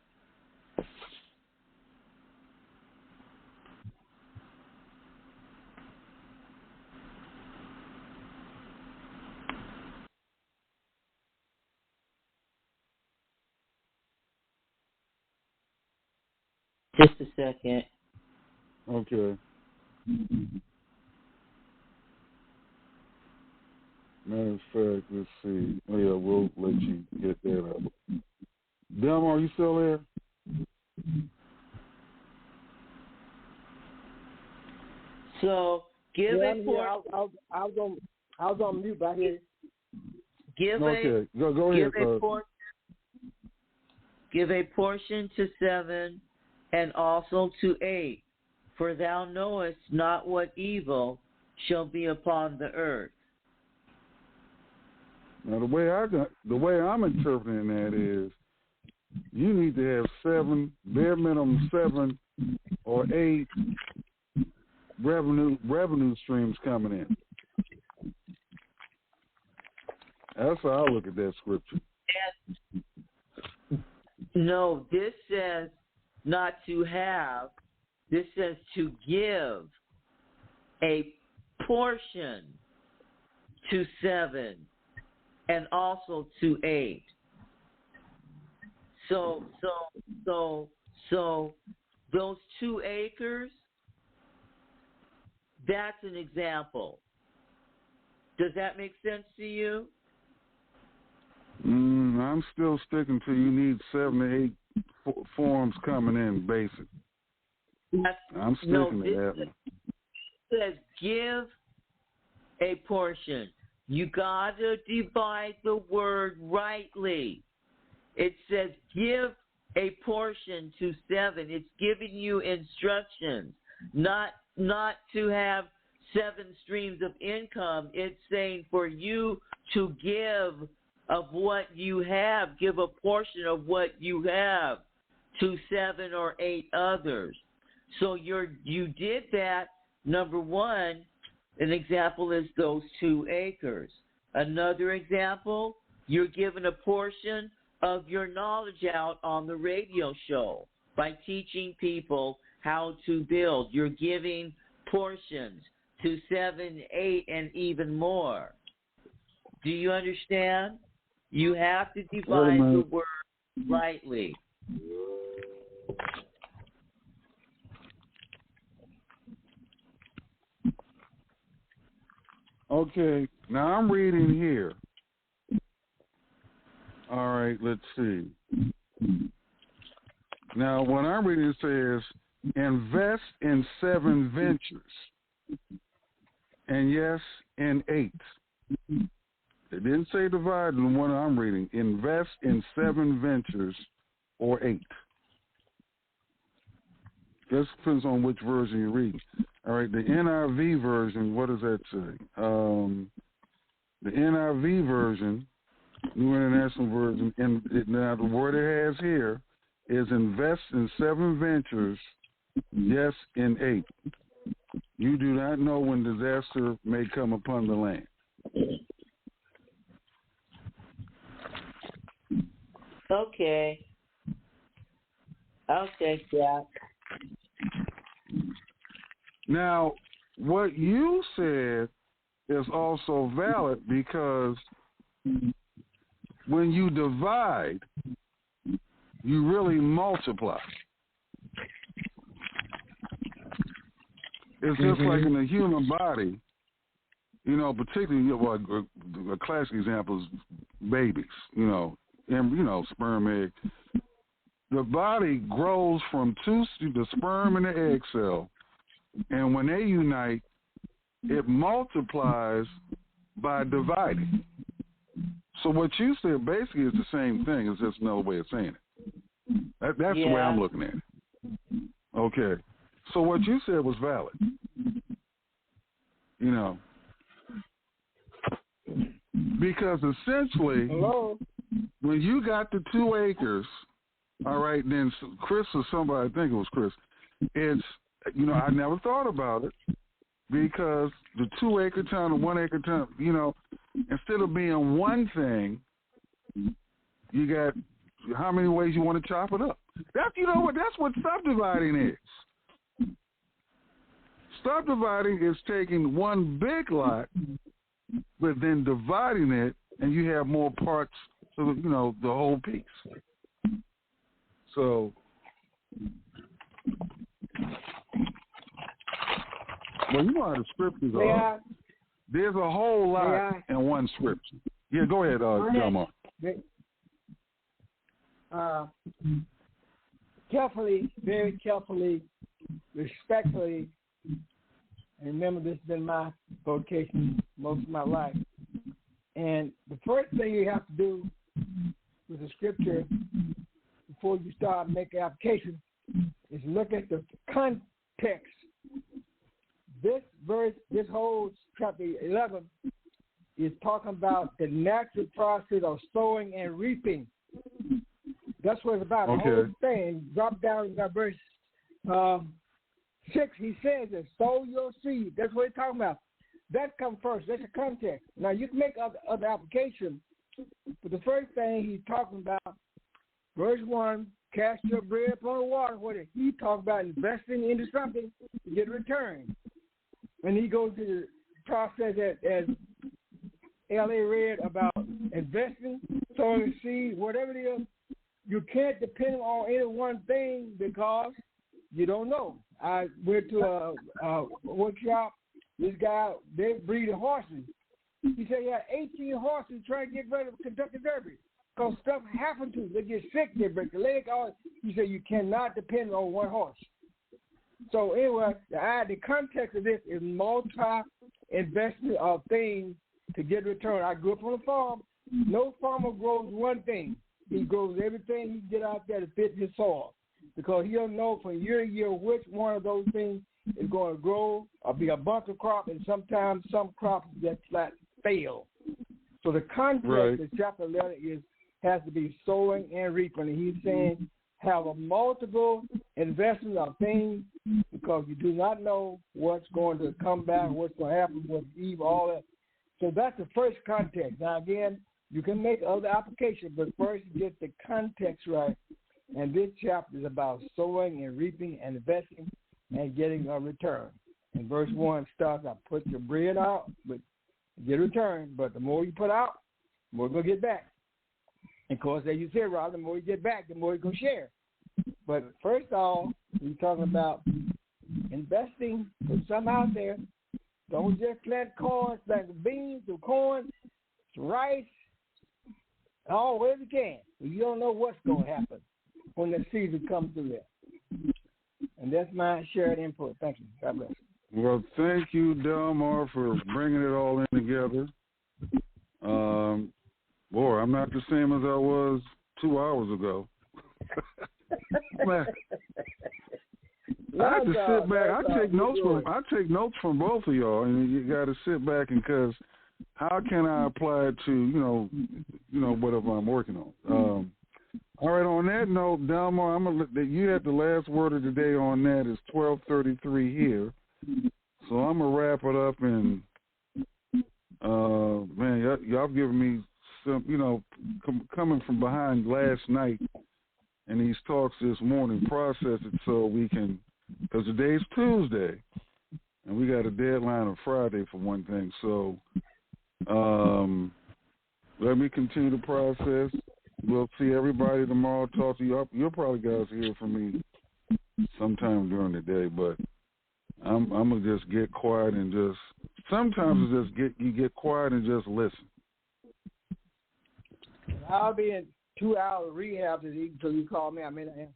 Just a second. Okay. Matter of fact, let's see. Oh, yeah, we'll let you get that up. Dem, are you still there? So give I was on mute back here. Give Go ahead. give a portion to 7 and also to 8. For thou knowest not what evil shall be upon the earth. Now the way I'm interpreting that is, you need to have 7, bare minimum 7 or 8 revenue streams coming in. That's how I look at that scripture. No, this says not to have. This says to give a portion to 7 and also to 8. So those 2 acres, that's an example. Does that make sense to you? I'm still sticking to you need 7 to 8 forms coming in, basic. I'm sticking to that one. It says give a portion. You got to divide the word rightly. It says give a portion to 7. It's giving you instructions, not to have 7 streams of income. It's saying for you to give of what you have, give a portion of what you have to 7 or 8 others. So you did that. Number 1, an example is those 2 acres. Another example, you're giving a portion of your knowledge out on the radio show by teaching people how to build. You're giving portions to 7, 8, and even more. Do you understand? You have to divide the word rightly. Okay, now I'm reading here. All right, let's see. Now, what I'm reading says, invest in 7 ventures. And yes, in 8. It didn't say divide in the one I'm reading. Invest in 7 ventures or 8. Just depends on which version you're reading. All right, the NIV version, what does that say? The NIV version, New International Version, and now the word it has here is invest in 7 ventures, yes, in 8. You do not know when disaster may come upon the land. Okay. Okay, Jack. Now, what you said is also valid because when you divide, you really multiply. It's just like in the human body, you know, particularly, a classic example is babies, sperm, egg. The body grows from the sperm and the egg cell, and when they unite, it multiplies by dividing. So what you said basically is the same thing. It's just another way of saying it. That's the way I'm looking at it. Okay. So what you said was valid. Because essentially, when you got the 2 acres, all right, then Chris or somebody, I think it was Chris, it's, I never thought about it because the 2 acre ton, the 1 acre ton, instead of being one thing, you got how many ways you want to chop it up. That's what subdividing is. Subdividing is taking one big lot, but then dividing it, and you have more parts of, the whole piece. So, well, you know how the scriptures are. There's a whole lot in one scripture. Yeah, go ahead, Delmar. Carefully, very carefully, respectfully, and remember this has been my vocation most of my life. And the first thing you have to do with the scripture before you start making application is look at the context. This verse, this whole chapter 11, is talking about the natural process of sowing and reaping. That's what it's about. Okay. The whole thing. Drop down to verse 6. He says that sow your seed. That's what he's talking about. That comes first. That's the context. Now, you can make other applications, but the first thing he's talking about, verse 1, cast your bread upon the water. What he talks about investing into something to get a return. And he goes to the process as L.A. read about investing, sowing seed, whatever it is. You can't depend on any one thing because you don't know. I went to a workshop. This guy, they breed horses. He said he had 18 horses trying to get ready for Kentucky Derby because stuff happened to them. They get sick, they break the leg off. He said you cannot depend on one horse. So anyway, the context of this is multi-investment of things to get return. I grew up on a farm. No farmer grows one thing. He grows everything he can get out there to fit his soil because he'll know from year to year which one of those things is going to grow or be a bunker crop, and sometimes some crops that flat fail. So the context of chapter 11 has to be sowing and reaping. And he's saying have a multiple investment of things because you do not know what's going to come back, what's going to happen with Eve, all that. So that's the first context. Now, again, you can make other applications, but first get the context right. And this chapter is about sowing and reaping and investing and getting a return. And verse 1 starts out, put your bread out, but get a return. But the more you put out, the more you're going to get back. And of course, as you said, Rob, the more you get back, the more you're going to share. But first of all, we're talking about investing. Put something out there. Don't just plant corn, plant beans or corn, rice, all whatever you can. You don't know what's going to happen when the season comes through there. And that's my shared input. Thank you. God bless. Well, thank you, Delmar, for bringing it all in together. Boy, I'm not the same as I was 2 hours ago. Man, I have to sit back. I take notes from both of y'all, and you got to sit back and because how can I apply it to whatever I'm working on. All right. On that note, Delmar, you had the last word of the day on that. It's 12:33 here, so I'm gonna wrap it up. And man, y'all given me some, coming from behind last night and these talks this morning, process it so we can, because today's Tuesday and we got a deadline on Friday for one thing. So let me continue the process. We'll see everybody tomorrow. Talk to you. You'll probably guys hear from me sometime during the day, but I'm gonna just get quiet and just. Sometimes you get quiet and just listen. I'll be in 2 hours rehab until you call me. I may not answer.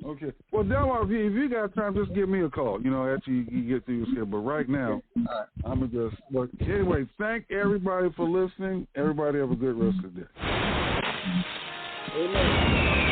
Okay. Well, Delmar, if you got time, just give me a call. After you get through your schedule. But right now, I'm gonna just. But anyway, thank everybody for listening. Everybody have a good rest of the day. Amen.